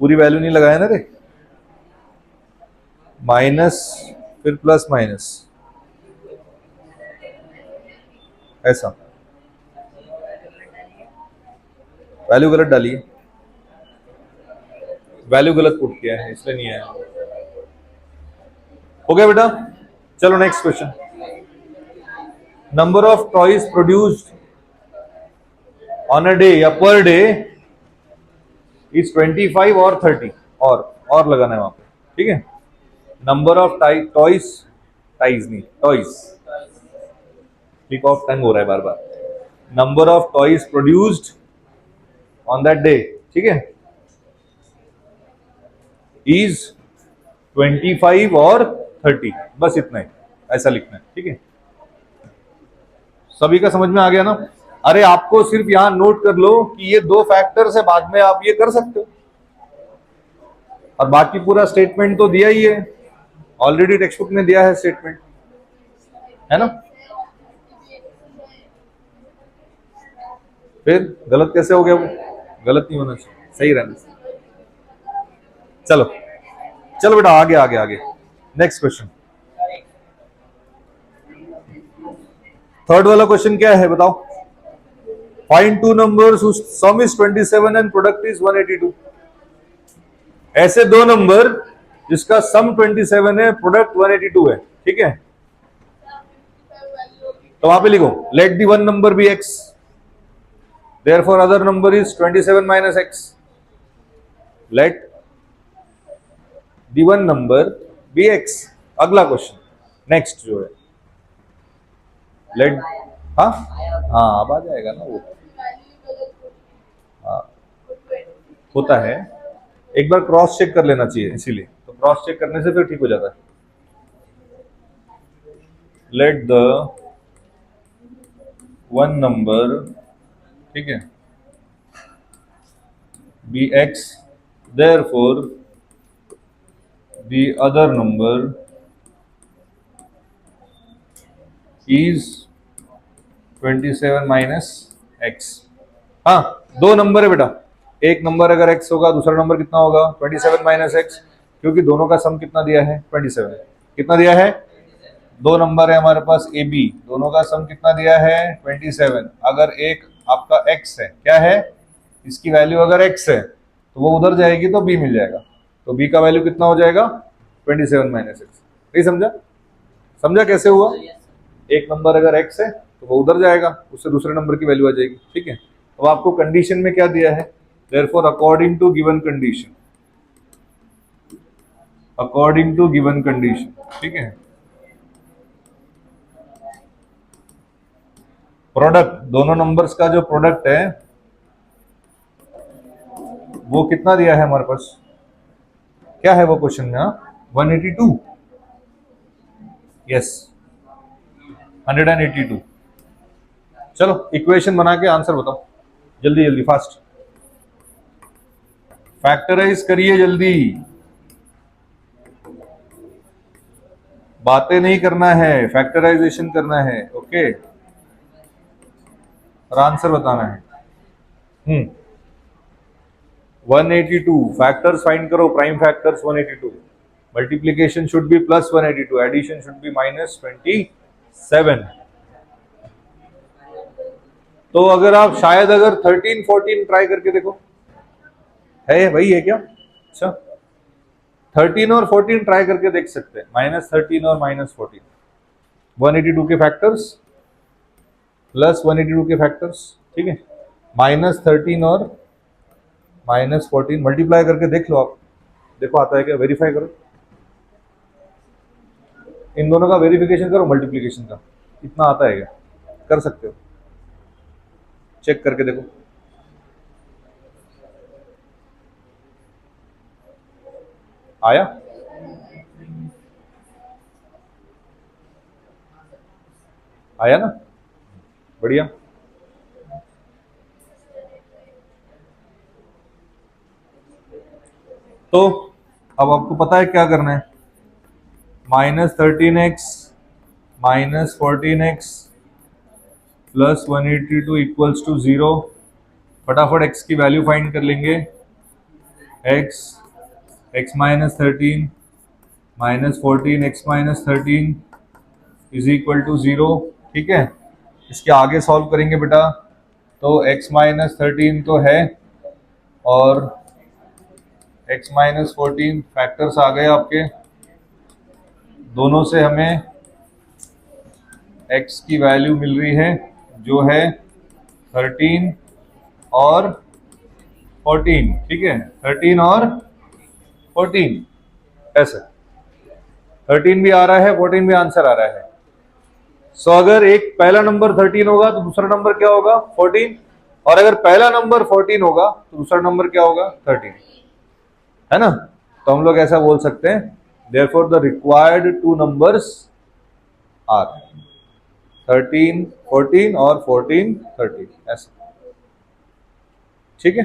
पूरी वैल्यू नहीं लगाया ना रे, माइनस फिर प्लस माइनस, ऐसा वैल्यू गलत डाली है, वैल्यू गलत पुट किया है इसलिए नहीं आया। हो गया बेटा? चलो next question. Number of toys produced on a day या पर डे इज 25 और 30, और लगाना है वहां पे, ठीक है। नंबर ऑफ टॉयज, टाइज नहीं टॉयज, स्लिप ऑफ टंग हो रहा है बार बार। Number of toys produced on that day, ठीक है, इज 25 और 30, बस इतना ही, ऐसा लिखना है, ठीक है। सभी का समझ में आ गया ना? अरे आपको सिर्फ यहां नोट कर लो कि ये दो फैक्टर्स है, बाद में आप ये कर सकते हो, और बाकी पूरा स्टेटमेंट तो दिया ही है, ऑलरेडी टेक्स्ट बुक में दिया है स्टेटमेंट, है ना। फिर गलत कैसे हो गया? वो गलत नहीं होना चाहिए, सही रहना चाहिए। चलो चलो बेटा, आगे आगे आगे, नेक्स्ट क्वेश्चन। थर्ड वाला क्वेश्चन क्या है बताओ? Find two numbers whose sum is 27 and product is 182। ऐसे दो नंबर जिसका सम 27 है, प्रोडक्ट 182 है, ठीक है। तो वहां पे लिखो, let the one number be x, therefore other number is 27 minus x। let the one number be x। अगला क्वेश्चन, नेक्स्ट जो है, लेट, हाँ हाँ अब आ जाएगा ना वो, हाँ होता है, एक बार क्रॉस चेक कर लेना चाहिए, इसीलिए तो क्रॉस चेक करने से फिर ठीक हो जाता है। लेट द वन नंबर, ठीक है, be x, therefore the other number is 27 minus x। हाँ, दो नंबर है बेटा, एक नंबर अगर x होगा, दूसरा नंबर कितना होगा 27 माइनस एक्स, क्योंकि दोनों का सम कितना दिया है 27। कितना दिया है? दो नंबर है हमारे पास ए बी, दोनों का सम कितना दिया है 27। अगर एक आपका x है, क्या है इसकी वैल्यू, अगर x है तो वो उधर जाएगी तो बी मिल जाएगा। तो बी का वैल्यू कितना हो जाएगा 27 माइनस एक्स। नहीं समझा? समझा कैसे हुआ? एक नंबर अगर एक्स है तो वो उधर जाएगा, उससे दूसरे नंबर की वैल्यू आ जाएगी। ठीक है, अब आपको कंडीशन में क्या दिया है, therefore according to given condition, according to given condition. ठीक है, प्रोडक्ट, दोनों नंबर्स का जो प्रोडक्ट है वो कितना दिया है हमारे पास, क्या है वो क्वेश्चन में? 182, यस 182। चलो इक्वेशन बना के आंसर बताओ जल्दी जल्दी, फास्ट फैक्टराइज करिए जल्दी, बातें नहीं करना है, फैक्टराइजेशन करना है। ओके, और आंसर बताना है। 182 फैक्टर्स फाइंड करो, prime factors 182, multiplication should be plus 182, addition should be minus 27। तो अगर आप शायद अगर 13 14 ट्राई करके देखो, है वही है क्या? अच्छा 13 और 14 ट्राई करके देख सकते हैं, -13 और -14, 182 के फैक्टर्स प्लस 182 के फैक्टर्स। ठीक है, -13 और -14 मल्टीप्लाई करके देख लो आप, देखो आता है क्या, वेरीफाई करो, इन दोनों का वेरिफिकेशन करो, मल्टीप्लीकेशन का इतना आता है क्या, कर सकते हो, चेक करके देखो। आया? आया ना, बढ़िया। तो अब आपको पता है क्या करना है, -13x -14x plus 182 equals to 0। फटाफट x की वैल्यू फाइंड कर लेंगे, x minus 13 -14 x minus 13 is equal to 0। ठीक है, इसके आगे सॉल्व करेंगे बेटा, तो x माइनस 13 तो है और x माइनस 14 फैक्टर्स आ गए आपके, दोनों से हमें x की वैल्यू मिल रही है जो है 13 और 14। ठीक है, 13 और 14 ऐसे, 13 भी आ रहा है 14 भी आंसर आ रहा है। सो अगर एक पहला नंबर 13 होगा तो दूसरा नंबर क्या होगा 14, और अगर पहला नंबर 14 होगा तो दूसरा नंबर क्या होगा 13, है ना? तो हम लोग ऐसा बोल सकते हैं, therefore the required two numbers are 13 14 और 14 13 ऐसा। ठीक है,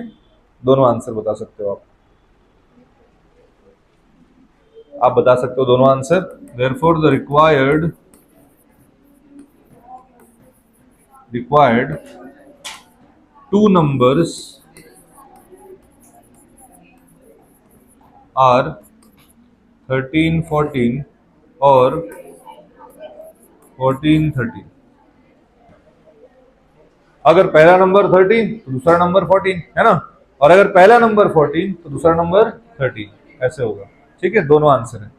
दोनों आंसर बता सकते हो आप बता सकते हो दोनों answer. Therefore the required two numbers are 13 14 और 14 13। अगर पहला नंबर 13 तो दूसरा नंबर 14, है ना? और अगर पहला नंबर 14 तो दूसरा नंबर 13, ऐसे होगा। ठीक है, दोनों आंसर है।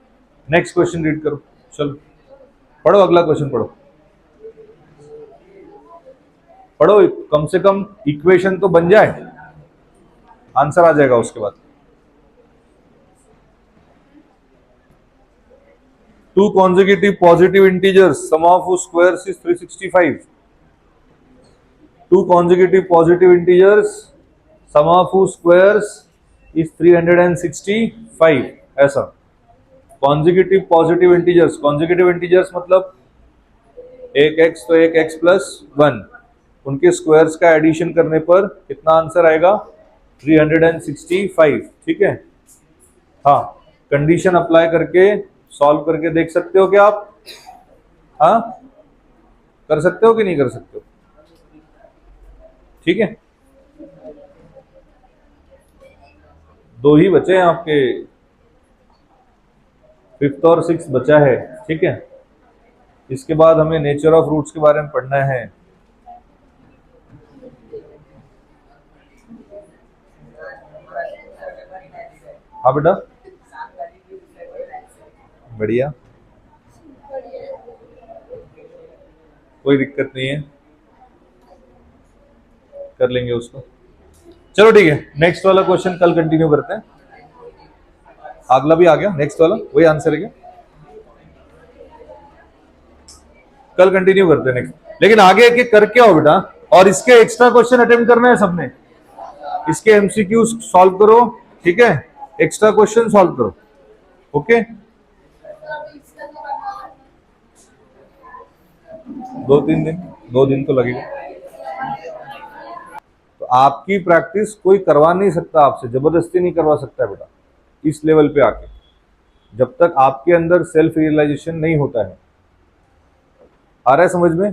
नेक्स्ट क्वेश्चन रीड करो, चलो पढ़ो, अगला क्वेश्चन पढ़ो, पढ़ो, कम से कम इक्वेशन तो बन जाए, आंसर आ जाएगा उसके बाद। Two consecutive positive integers, sum of whose squares is 365. Two consecutive positive integers, sum of whose squares is 365, ऐसा। consecutive positive integers, consecutive integers मतलब एक x तो एक x प्लस 1, उनके स्क्वायर्स का एडिशन करने पर कितना आंसर आएगा 365। ठीक है, हाँ, कंडीशन अप्लाई करके सॉल्व करके देख सकते हो क्या आप? हाँ, कर सकते हो कि नहीं कर सकते हो? ठीक है, दो ही बचे हैं आपके, 5th और 6th बचा है। ठीक है, इसके बाद हमें नेचर ऑफ रूट्स के बारे में पढ़ना है। हाँ बेटा, बढ़िया, कोई दिक्कत नहीं है, कर लेंगे उसको। चलो ठीक है, नेक्स्ट वाला क्वेश्चन कल कंटिन्यू करते हैं। अगला भी आ गया, नेक्स्ट वाला वही आंसर है क्या? कल कंटिन्यू करते हैं नेक्स्ट, लेकिन आगे के करके आओ बेटा, और इसके एक्स्ट्रा क्वेश्चन अटेम्प्ट करना है सबने, इसके एमसीक्यू सॉल्व करो, ठीक है, एक्स्ट्रा क्वेश्चन सॉल्व करो, ओके। 2-3 दिन, 2 दिन तो लगेगा। तो आपकी प्रैक्टिस कोई करवा नहीं सकता आपसे, जबरदस्ती नहीं करवा सकता बेटा इस लेवल पे आके, जब तक आपके अंदर सेल्फ रियलाइजेशन नहीं होता है। आ रहा है समझ में?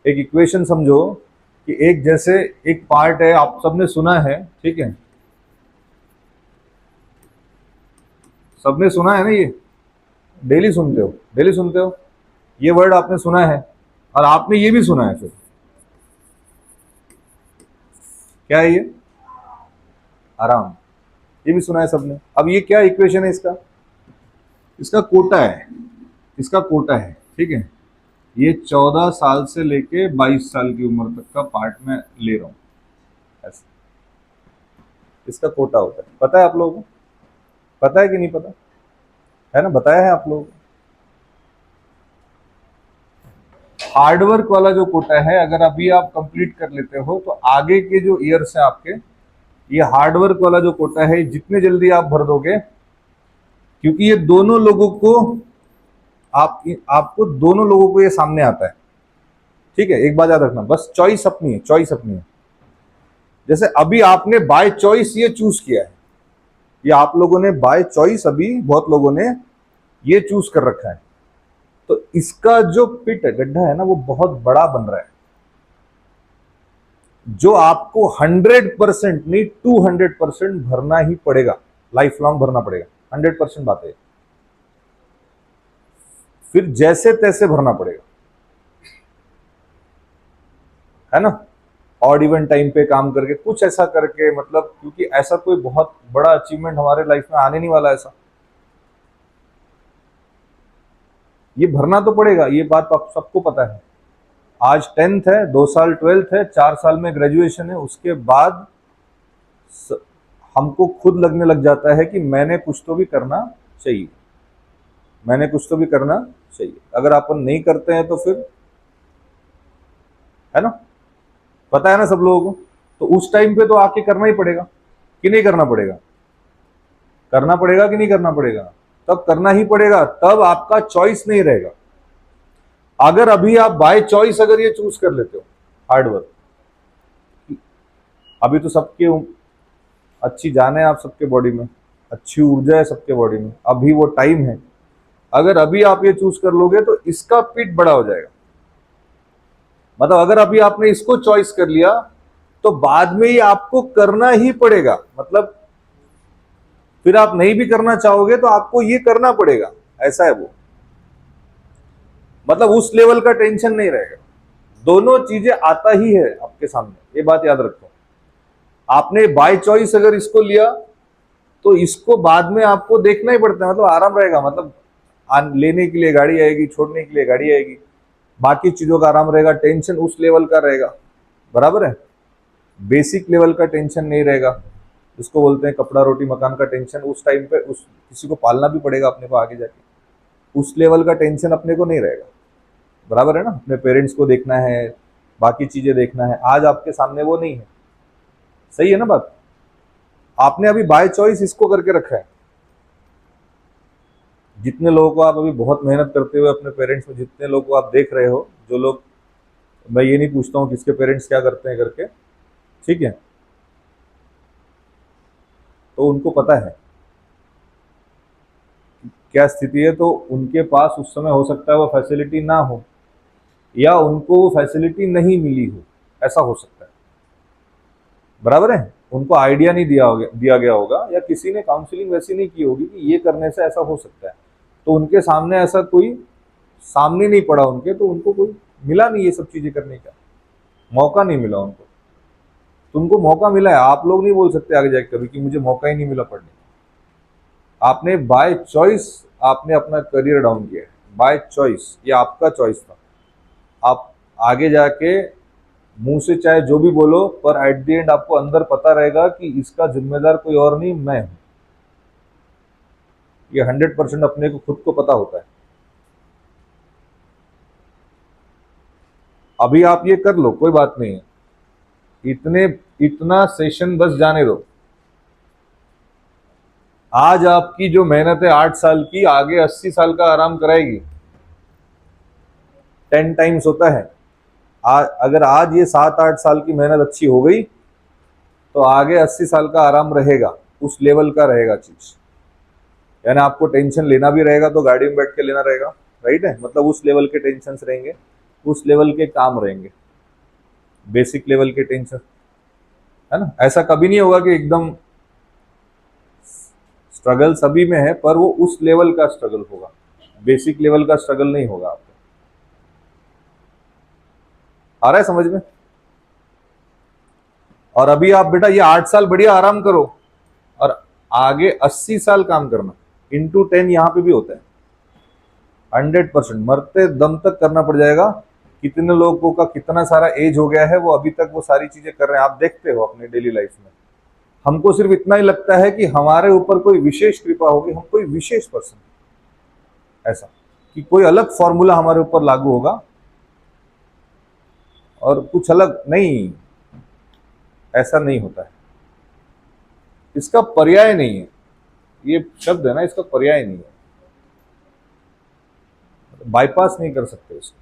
एक इक्वेशन समझो कि एक जैसे एक पार्ट है, आप सबने सुना है, ठीक है, सबने सुना है ना, ये डेली सुनते हो, डेली सुनते हो, ये वर्ड आपने सुना है, और आपने ये भी सुना है, फिर क्या है ये? आराम, ये भी सुना है सबने। अब ये क्या इक्वेशन है इसका? इसका कोटा है, इसका कोटा है, ठीक है, ये 14 साल से लेके 22 साल की उम्र तक का पार्ट में ले रहा हूं, ऐसा इसका कोटा होता है। पता है आप लोगों को? पता है कि नहीं पता? है ना, बताया है आप लोगों को। हार्डवर्क वाला जो कोटा है, अगर अभी आप कंप्लीट कर लेते हो तो आगे के जो ईयर्स है आपके, ये हार्डवर्क वाला जो कोटा है, जितने जल्दी आप भर दोगे, क्योंकि ये दोनों लोगों को आपको दोनों लोगों को ये सामने आता है, ठीक है, एक बात याद रखना, बस चॉइस अपनी है, चॉइस अपनी है। जैसे अभी आपने बाय चॉइस ये चूज किया है, ये आप लोगों ने बाय चॉइस, अभी बहुत लोगों ने ये चूज कर रखा है, तो इसका जो पिट है, गड्ढा है ना, वो बहुत बड़ा बन रहा है, जो आपको 100% नहीं 200% भरना ही पड़ेगा, लाइफ लॉन्ग भरना पड़ेगा, 100% बात है, फिर जैसे तैसे भरना पड़ेगा, है ना, ऑड इवन टाइम पे काम करके, कुछ ऐसा करके, मतलब क्योंकि ऐसा कोई बहुत बड़ा अचीवमेंट हमारे लाइफ में आने नहीं वाला, ऐसा ये भरना तो पड़ेगा, ये बात आप सबको पता है। आज 10th है, 2 साल 12th है, 4 साल में ग्रेजुएशन है, उसके बाद हमको खुद लगने लग जाता है कि मैंने कुछ तो भी करना चाहिए, मैंने कुछ तो भी करना चाहिए। अगर अपन नहीं करते हैं तो फिर, है ना, पता है ना सब लोगों को, तो उस टाइम पे तो आके करना ही पड़ेगा कि नहीं करना पड़ेगा? करना पड़ेगा कि नहीं करना पड़ेगा? तब करना ही पड़ेगा, तब आपका चॉइस नहीं रहेगा। अगर अभी आप बाय चॉइस अगर ये चूज कर लेते हो हार्डवर्क, अभी तो सबके अच्छी जान है, आप सबके बॉडी में अच्छी ऊर्जा है, सबके बॉडी में, अभी वो टाइम है, अगर अभी आप ये चूज कर लोगे तो इसका पिट बड़ा हो जाएगा। मतलब अगर अभी आपने इसको चॉइस कर लिया तो बाद में ये आपको करना ही पड़ेगा, मतलब फिर आप नहीं भी करना चाहोगे तो आपको ये करना पड़ेगा, ऐसा है वो, मतलब उस लेवल का टेंशन नहीं रहेगा, दोनों चीजें आता ही है आपके सामने, ये बात याद रखो। आपने बाय चॉइस अगर इसको लिया तो इसको बाद में आपको देखना ही पड़ता है, मतलब आराम रहेगा, मतलब लेने के लिए गाड़ी आएगी, छोड़ने के लिए गाड़ी आएगी, बाकी चीजों का आराम रहेगा, टेंशन उस लेवल का रहेगा, बराबर है, बेसिक लेवल का टेंशन नहीं रहेगा, जिसको बोलते हैं कपड़ा रोटी मकान का टेंशन, उस टाइम पे उस किसी को पालना भी पड़ेगा अपने को आगे जाके, उस लेवल का टेंशन अपने को नहीं रहेगा, बराबर है ना, अपने पेरेंट्स को देखना है, बाकी चीजें देखना है, आज आपके सामने वो नहीं है, सही है ना बात? आपने अभी बाय चॉइस इसको करके रखा है। जितने लोगों को आप अभी बहुत मेहनत करते हुए अपने पेरेंट्स में, जितने लोगों को आप देख रहे हो, जो लोग, मैं ये नहीं पूछता हूँ किसके पेरेंट्स क्या करते हैं करके, ठीक है, तो उनको पता है क्या स्थिति है, तो उनके पास उस समय हो सकता है वो फैसिलिटी ना हो, या उनको वो फैसिलिटी नहीं मिली हो, ऐसा हो सकता है, बराबर है, उनको आइडिया नहीं दिया गया होगा, या किसी ने काउंसलिंग वैसी नहीं की होगी कि ये करने से ऐसा हो सकता है, तो उनके सामने ऐसा कोई सामने नहीं पड़ा उनके, तो उनको कोई मिला नहीं ये सब चीजें करने का, मौका नहीं मिला उनको, तुमको मौका मिला है, आप लोग नहीं बोल सकते आगे जाके कभी कि मुझे मौका ही नहीं मिला पढ़ने, आपने बाय चॉइस आपने अपना करियर डाउन किया है, बाय चॉइस, ये आपका चॉइस था। आप आगे जाके मुंह से चाहे जो भी बोलो, पर एट द एंड आपको अंदर पता रहेगा कि इसका जिम्मेदार कोई और नहीं, मैं हूं। ये 100% अपने को खुद को पता होता है। अभी आप ये कर लो, कोई बात नहीं है, इतना सेशन बस जाने दो। आज आपकी जो मेहनत है 8 साल की, आगे 80 साल का आराम कराएगी। 10 टाइम्स होता है। अगर आज ये 7-8 साल की मेहनत अच्छी हो गई, तो आगे 80 साल का आराम रहेगा, उस लेवल का रहेगा चीज। यानी आपको टेंशन लेना भी रहेगा तो गाड़ी में बैठ के लेना रहेगा, राइट है, मतलब उस लेवल के टेंशन रहेंगे, उस लेवल के काम रहेंगे, बेसिक लेवल के टेंशन, है ना। ऐसा कभी नहीं होगा कि एकदम स्ट्रगल सभी में है, पर वो उस लेवल का स्ट्रगल होगा, बेसिक लेवल का स्ट्रगल नहीं होगा आपको। आ रहा है समझ में। और अभी आप बेटा ये 8 साल बढ़िया आराम करो, और आगे 80 साल काम करना, इंटू 10 यहां पे भी होता है। 100% मरते दम तक करना पड़ जाएगा। कितने लोगों का कितना सारा एज हो गया है, वो अभी तक वो सारी चीजें कर रहे हैं, आप देखते हो अपनी डेली लाइफ में। हमको सिर्फ इतना ही लगता है कि हमारे ऊपर कोई विशेष कृपा होगी, हम कोई विशेष पर्सन, ऐसा कि कोई अलग फॉर्मूला हमारे ऊपर लागू होगा, और कुछ अलग नहीं, ऐसा नहीं होता है। इसका पर्याय नहीं है, ये शब्द है ना, इसका पर्याय नहीं है, बाईपास नहीं कर सकते इसको।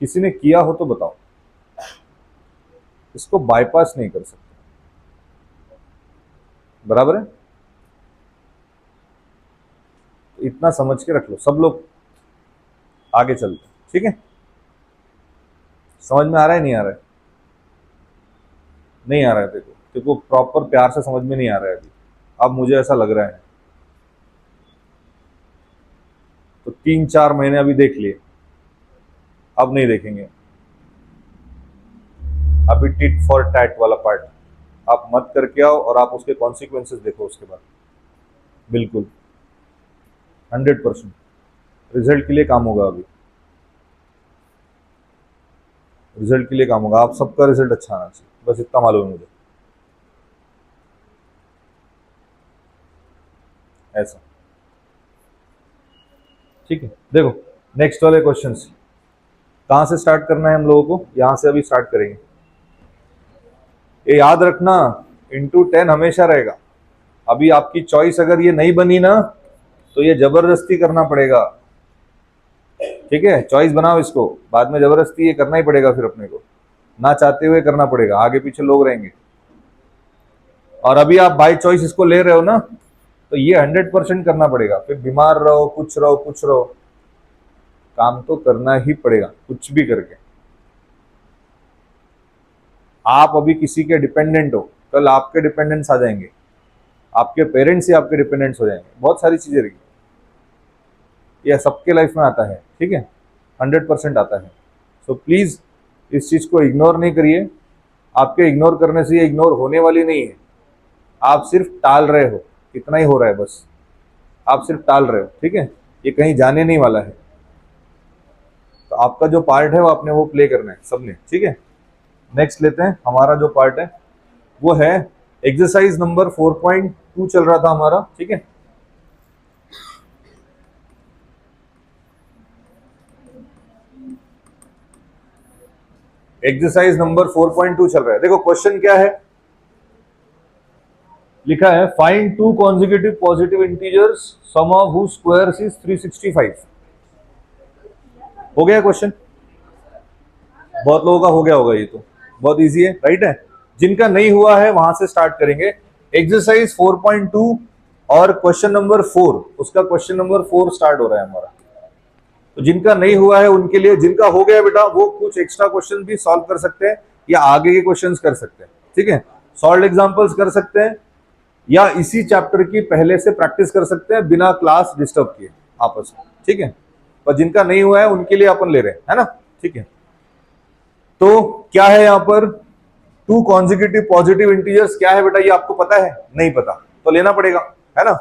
किसी ने किया हो तो बताओ, इसको बाईपास नहीं कर सकते, बराबर है। इतना समझ के रख लो, सब लोग आगे चलते, ठीक है। समझ में आ रहा है, नहीं आ रहा है? नहीं आ रहा है, देखो प्रॉपर प्यार से समझ में नहीं आ रहा है अभी, अब मुझे ऐसा लग रहा है। तो 3-4 महीने अभी देख लिए, अब नहीं देखेंगे। अभी टिट फॉर टैट वाला पार्ट आप मत करके आओ, और आप उसके कॉन्सिक्वेंसेस देखो उसके बाद। बिल्कुल 100% रिजल्ट के लिए काम होगा, अभी रिजल्ट के लिए काम होगा। आप सबका रिजल्ट अच्छा आना चाहिए, बस इतना मालूम है मुझे, ऐसा, ठीक है। देखो नेक्स्ट वाले क्वेश्चंस कहां से स्टार्ट करना है हम लोगों को, यहां से अभी स्टार्ट करेंगे। ये याद रखना, इंटू 10 हमेशा रहेगा। अभी आपकी चॉइस अगर ये नहीं बनी ना, तो ये जबरदस्ती करना पड़ेगा, ठीक है। चॉइस बनाओ इसको, बाद में जबरदस्ती ये करना ही पड़ेगा, फिर अपने को ना चाहते हुए करना पड़ेगा, आगे पीछे लोग रहेंगे। और अभी आप बाय चॉइस इसको ले रहे हो ना, तो ये 100% करना पड़ेगा, फिर बीमार रहो, कुछ रहो, कुछ रहो, काम तो करना ही पड़ेगा, कुछ भी करके। आप अभी किसी के डिपेंडेंट हो, कल आपके डिपेंडेंट्स आ जाएंगे, आपके पेरेंट्स ही आपके डिपेंडेंट्स हो जाएंगे, बहुत सारी चीजें रहेगी। यह सबके लाइफ में आता है, ठीक है, 100% आता है। सो प्लीज इस चीज को इग्नोर नहीं करिए। आपके इग्नोर करने से ये इग्नोर होने वाली नहीं है, आप सिर्फ टाल रहे हो, इतना ही हो रहा है बस, आप सिर्फ टाल रहे हो, ठीक है। ये कहीं जाने नहीं वाला है, तो आपका जो पार्ट है वो आपने वो प्ले करना है सबने, ठीक है। नेक्स्ट लेते हैं, हमारा जो पार्ट है वो है एक्सरसाइज नंबर 4.2 चल रहा था हमारा, ठीक है। एक्सरसाइज नंबर 4.2 चल रहा है। देखो क्वेश्चन क्या है, लिखा है find two consecutive positive integers sum of whose squares is 365। हो गया क्वेश्चन, बहुत लोगों का हो गया होगा, ये तो बहुत इजी है, राइट है। जिनका नहीं हुआ है वहां से स्टार्ट करेंगे। एक्सरसाइज 4.2 और क्वेश्चन नंबर 4, उसका क्वेश्चन नंबर 4 स्टार्ट हो रहा है हमारा। तो जिनका नहीं हुआ है उनके लिए, जिनका हो गया बेटा वो कुछ एक्स्ट्रा क्वेश्चन भी सॉल्व कर सकते हैं, या आगे के क्वेश्चन कर सकते हैं, ठीक है। सॉल्व एग्जाम्पल्स कर सकते हैं, या इसी चैप्टर की पहले से प्रैक्टिस कर सकते हैं बिना क्लास डिस्टर्ब किए आपस में, ठीक है। पर जिनका नहीं हुआ है उनके लिए अपन ले रहे हैं, है ना, ठीक है। तो क्या है यहाँ पर, टू कॉन्जिक्यूटिव पॉजिटिव इंटीजर्स क्या है बेटा, ये आपको पता है? नहीं पता, तो लेना पड़ेगा, है ना।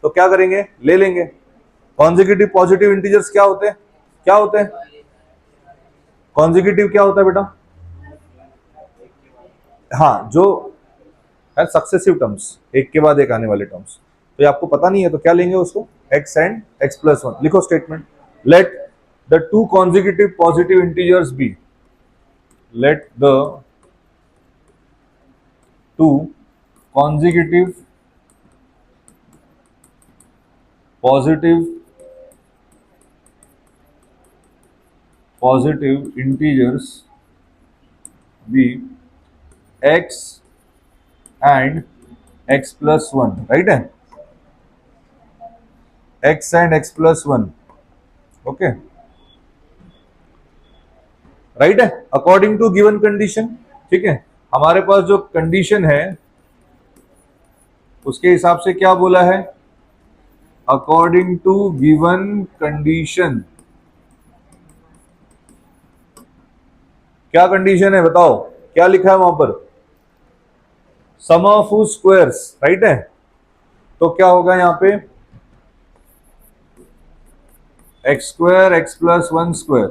तो क्या करेंगे, ले लेंगे। कॉन्जिक्यूटिव पॉजिटिव इंटीजर्स क्या होते हैं, क्या होते हैं, कॉन्जिक्यूटिव क्या होता है बेटा, हाँ जो है सक्सेसिव टर्म्स, एक के बाद एक आने वाले टर्म्स। तो ये आपको पता नहीं है तो क्या लेंगे उसको, x एंड x+1। लिखो statement, let the two consecutive positive integers be, let the two consecutive positive integers be x and x+1, right है, x and x+1, okay, right है, अकॉर्डिंग टू गिवन कंडीशन। ठीक है, हमारे पास जो condition है उसके हिसाब से क्या बोला है, अकॉर्डिंग टू गिवन कंडीशन। क्या कंडीशन है बताओ, क्या लिखा है वहां पर, सम ऑफ स्क्वायर्स, राइट है। तो क्या होगा यहाँ पे, x² x+1²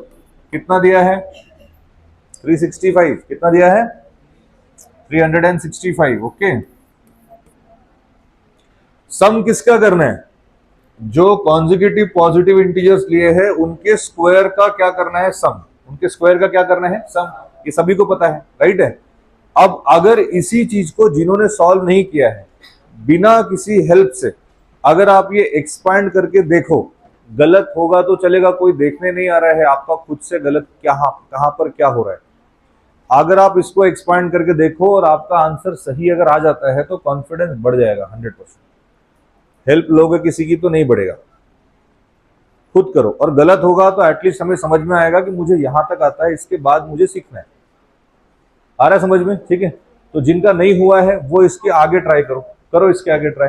कितना दिया है, 365, कितना दिया है, 365, ओके। सम किसका करना है, जो कॉन्जिक्यूटिव पॉजिटिव इंटीजर्स लिए हैं उनके स्क्वायर का क्या करना है, सम, उनके स्क्वायर का क्या करना है, सम। ये सभी को पता है, राइट है। अब अगर इसी चीज को जिन्होंने सॉल्व नहीं किया है, बिना किसी हेल्प से अगर आप ये एक्सपांड करके देखो, गलत होगा तो चलेगा, कोई देखने नहीं आ रहा है आपका खुद से गलत कहां पर क्या हो रहा है। अगर आप इसको एक्सपांड करके देखो और आपका आंसर सही अगर आ जाता है तो कॉन्फिडेंस बढ़ जाएगा 100%। हेल्प लोगे किसी की तो नहीं बढ़ेगा, खुद करो। और गलत होगा तो एटलीस्ट हमें समझ में आएगा कि मुझे यहां तक आता है, इसके बाद मुझे सीखना है। आ रहा है समझ में, ठीक है। तो जिनका नहीं हुआ है वो इसके आगे ट्राई करो, करो इसके आगे try.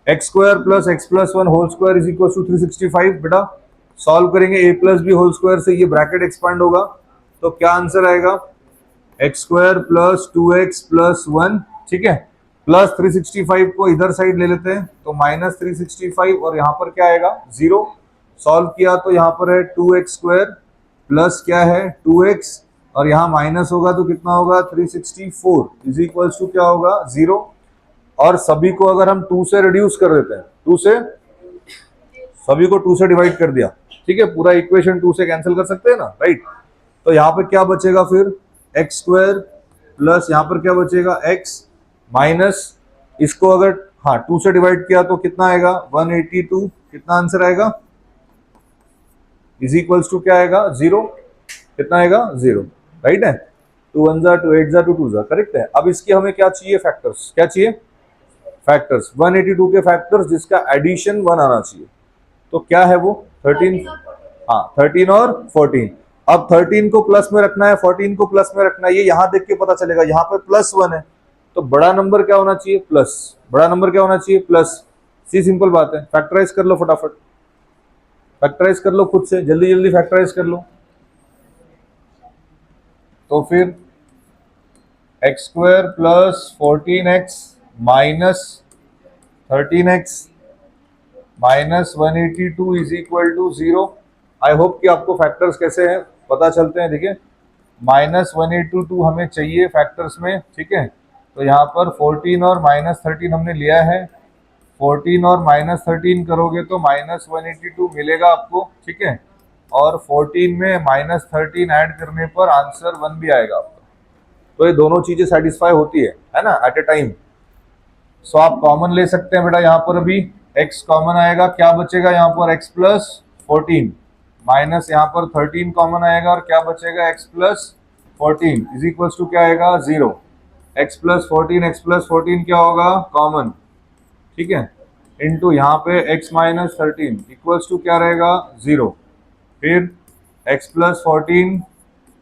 x² + x+1 whole square is equal to 365, बेटा सॉल्व करेंगे a+b होल स्क्वायर से, ये ब्रैकेट एक्सपांड होगा तो क्या आंसर आएगा, x² + 2x+1, ठीक है, प्लस 365 को इधर साइड ले लेते हैं तो -365 और यहाँ पर क्या आएगा 0। सॉल्व किया तो यहाँ पर है 2x² प्लस क्या है 2x और यहाँ माइनस होगा तो कितना होगा 364 इज इक्वल टू क्या होगा 0। और सभी को अगर हम 2 से रिड्यूस कर देते हैं, 2 से, सभी को 2 से डिवाइड कर दिया, ठीक है, पूरा इक्वेशन 2 से कैंसिल कर सकते हैं ना, राइट। तो यहाँ पे क्या बचेगा फिर x² प्लस यहाँ पर क्या बचेगा x माइनस, इसको अगर हाँ 2 से डिवाइड किया तो कितना आएगा 182, कितना आंसर आएगा इज इक्वल्स टू क्या आएगा 0, कितना आएगा 0, राइट है। 2 1 जा 2 8 जा 2 2 जा, करेक्ट है। अब इसकी हमें क्या चाहिए, फैक्टर्स, क्या चाहिए फैक्टर्स, 182 के फैक्टर्स जिसका एडिशन 1 आना चाहिए। तो क्या है वो 13, हाँ 13 और 14। अब 13 को प्लस में रखना है, 14 को प्लस में रखना है, ये यहां देख के पता चलेगा, यहाँ पे +1 है तो बड़ा नंबर क्या होना चाहिए प्लस, बड़ा नंबर क्या होना चाहिए प्लस। सी सिंपल बात है, फैक्टराइज कर लो फटाफट, फैक्टराइज कर लो खुद से, जल्दी जल्दी फैक्टराइज कर लो। तो फिर x² + 14x minus 13x minus 182 is equal to 0। I hope कि आपको फैक्टर्स कैसे हैं पता चलते हैं, ठीक है। -182 हमें चाहिए फैक्टर्स में, ठीक है। तो यहाँ पर 14 और -13 हमने लिया है, 14 और -13 करोगे तो -182 मिलेगा आपको, ठीक है। और 14 में -13 ऐड करने पर आंसर 1 भी आएगा आपका। तो ये दोनों चीजें सेटिस्फाई होती है ना एट ए टाइम। सो आप कॉमन ले सकते हैं बेटा, यहाँ पर अभी x कॉमन आएगा, क्या बचेगा यहाँ पर x + 14 माइनस यहाँ पर 13 कॉमन आएगा और क्या बचेगा x + 14 इज इक्वल टू क्या आएगा 0। x + 14 क्या होगा कॉमन, ठीक है, इनटू यहाँ पे x - 13 इक्वल्स टू क्या रहेगा 0। फिर x + 14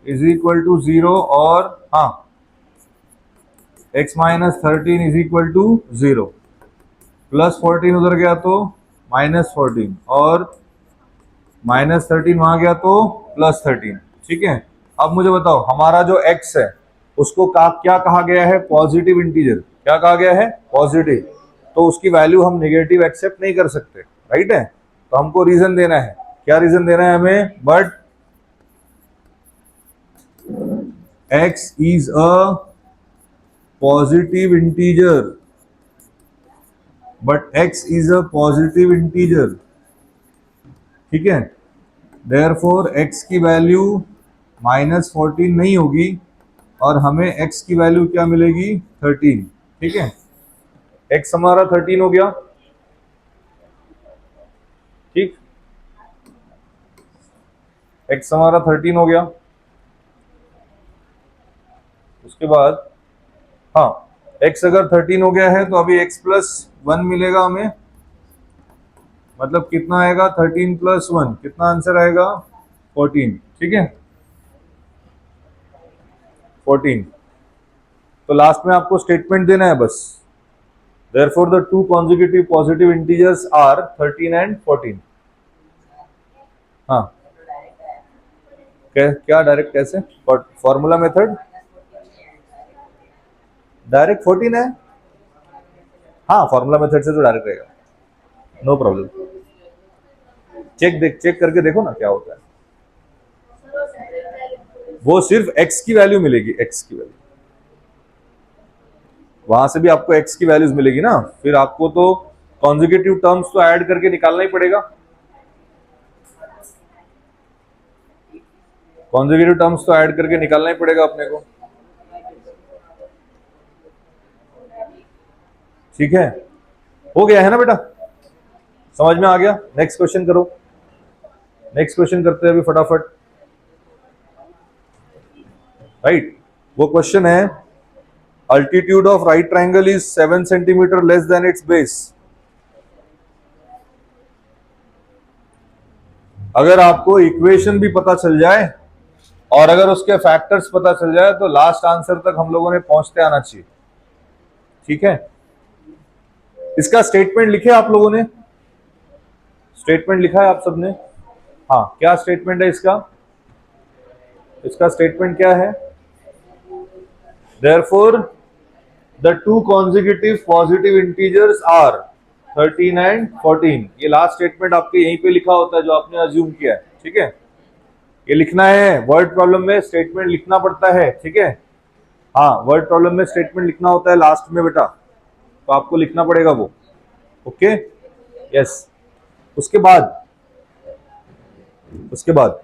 इज इक्वल टू 0 और हाँ x - 13 इज इक्वल टू 0, +14 उधर गया तो -14 और -13 वहां गया तो +13, ठीक है। अब मुझे बताओ हमारा जो x है उसको क्या कहा गया है, पॉजिटिव इंटीजर, क्या कहा गया है, पॉजिटिव, तो उसकी वैल्यू हम नेगेटिव एक्सेप्ट नहीं कर सकते, राइट है। तो हमको रीजन देना है, क्या रीजन देना है हमें, but x is a positive integer, but x is a positive integer, ठीक है। therefore x की वैल्यू -14 नहीं होगी और हमें x की वैल्यू क्या मिलेगी, 13, ठीक है। x हमारा 13 हो गया, ठीक, x हमारा 13 हो गया। उसके बाद हाँ, x अगर 13 हो गया है तो अभी x प्लस 1 मिलेगा हमें, मतलब कितना आएगा, 13 प्लस 1, कितना आंसर आएगा, 14, ठीक है, 14। तो लास्ट में आपको स्टेटमेंट देना है बस, therefore the two consecutive positive integers are 13 and 14। हाँ, क्या डायरेक्ट कैसे, फॉर्मूला मेथड डायरेक्ट 14 है, हाँ फॉर्मूला मेथड से तो डायरेक्ट रहेगा, नो प्रॉब्लम। चेक करके देखो ना क्या होता है, वो सिर्फ x की वैल्यू मिलेगी, x की वैल्यू, वहां से भी आपको x की वैल्यूज मिलेगी ना, फिर आपको तो कॉन्जिक्यूटिव टर्म्स तो ऐड करके निकालना ही पड़ेगा, कॉन्जिक्यूटिव टर्म्स तो ऐड करके निकालना ही पड़ेगा अपने को, ठीक है। हो गया है ना बेटा, समझ में आ गया। नेक्स्ट क्वेश्चन करो, नेक्स्ट क्वेश्चन करते हैं अभी फटाफट, राइट। वो क्वेश्चन है, altitude of right triangle is 7 centimetre less then it's base. अगर आपको इक्वेशन भी पता चल जाए और अगर उसके फैक्टर्स पता चल जाए तो लास्ट आंसर तक हम लोगों ने पहुंचते आना चाहिए, ठीक है। इसका स्टेटमेंट लिखे आप लोगों ने, स्टेटमेंट लिखा है आप सबने, हाँ क्या स्टेटमेंट है इसका, इसका स्टेटमेंट क्या है, therefore the two consecutive positive integers are 13 and 14। ये लास्ट स्टेटमेंट आपके यहीं पे लिखा होता है जो आपने अज्यूम किया है, ठीक है। ये लिखना है, वर्ड प्रॉब्लम में स्टेटमेंट लिखना पड़ता है, ठीक है। हाँ वर्ड प्रॉब्लम में स्टेटमेंट लिखना होता है लास्ट में बेटा, तो आपको लिखना पड़ेगा वो, ओके, यस। उसके बाद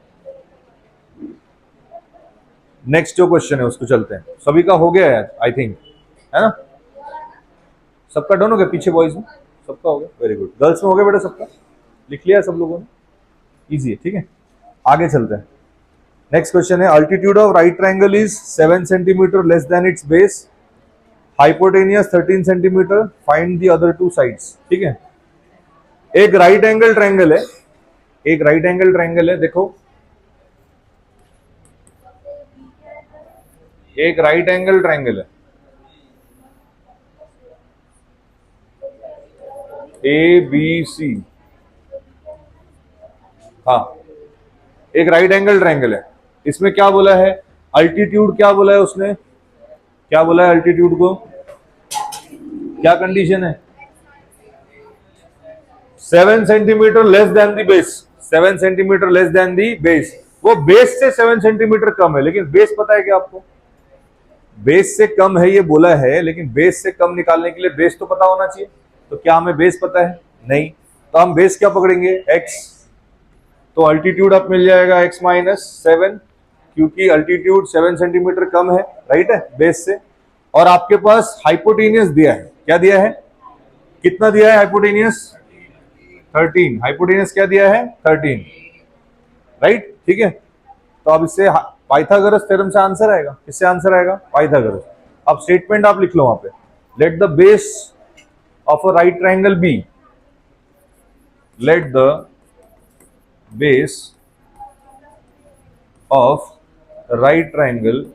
नेक्स्ट जो क्वेश्चन है उसको चलते हैं, सभी का हो गया है आई थिंक, है ना, सबका डन हो गया, पीछे बॉयज में सबका हो गया, वेरी गुड। गर्ल्स में हो गया बेटा सबका, लिख लिया सब लोगों ने, इजी है, ठीक है। आगे चलते हैं, नेक्स्ट क्वेश्चन है, altitude of right triangle is 7 centimetre less then it's base, hypotenuse 13 centimetre, find the other two sides, ठीक है। एक राइट एंगल ट्रायंगल है, एक राइट एंगल ट्रायंगल है, देखो एक राइट एंगल ट्रायंगल है, ए बी सी, हाँ एक राइट एंगल ट्रायंगल है, इसमें क्या बोला है, अल्टीट्यूड क्या बोला है उसने, क्या बोला है अल्टीट्यूड को, क्या कंडीशन है, 7 centimetre less than the base, 7 centimetre less than the base, वो बेस से 7 सेंटीमीटर कम है, लेकिन बेस पता है क्या आपको, बेस से कम है ये बोला है, लेकिन बेस से कम निकालने के लिए बेस तो पता होना चाहिए, तो क्या हमें बेस पता है, नहीं, तो हम बेस क्या पकड़ेंगे, x, तो अल्टीट्यूड अब मिल जाएगा x माइनस 7, क्योंकि अल्टीट्यूड 7 सेंटीमीटर कम है, राइट है, बेस से, और आपके पास हाइपोटेनियस दिया है, क्या दिया है, कितना दिया है हाइपोटेनियस, 13, हाइपोटेनियस क्या दिया है, 13, राइट, ठीक है। तो अब इससे पाइथागोरस थ्योरम से आंसर आएगा, किससे आंसर आएगा, पाइथागोरस। अब स्टेटमेंट आप लिख लो वहां पे, let the base of a right triangle be, let the base of right triangle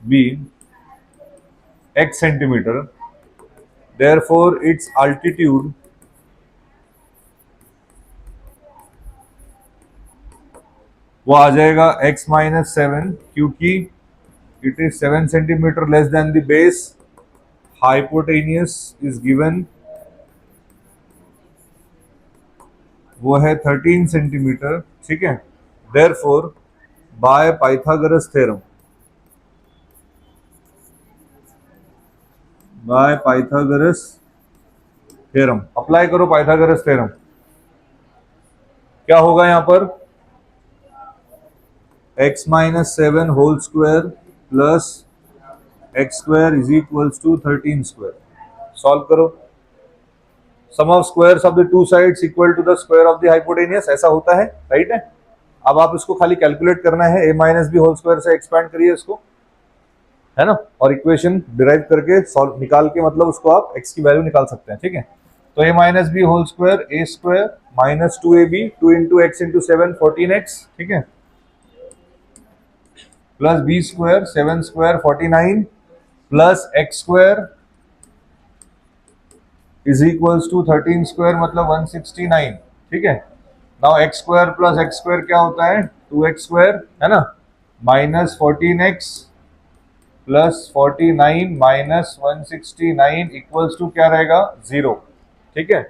be x centimeter, therefore its वो आ जाएगा x माइनस 7, क्योंकि it is 7 centimetre less than the base, hypotenuse is given, वो है 13 centimetre, ठीक है। Therefore by Pythagoras theorem, by Pythagoras theorem, apply करो Pythagoras theorem. क्या होगा यहां पर, x minus 7 whole square plus x square is equals to 13 square. Solve करो। Sum of squares of the two sides equal to the square of the hypotenuse, ऐसा होता है, right है। अब आप इसको खाली कैलकुलेट करना है, a minus b whole square से एक्सपैंड करिए इसको, है ना, और इक्वेशन डिराइव करके सॉल्व निकाल के, मतलब उसको आप x की वैल्यू निकाल सकते हैं, ठीक है। तो a minus b whole square a square minus 2ab 2 into x into 7 14x, ठीक है, plus b square 7 square 49 plus x square is equals to 13 square मतलब 169, ठीक है। Now x square plus x square क्या होता है, 2x स्क्वायर, है ना, minus 14x plus 49 minus 169 equals to क्या रहेगा, 0, ठीक है,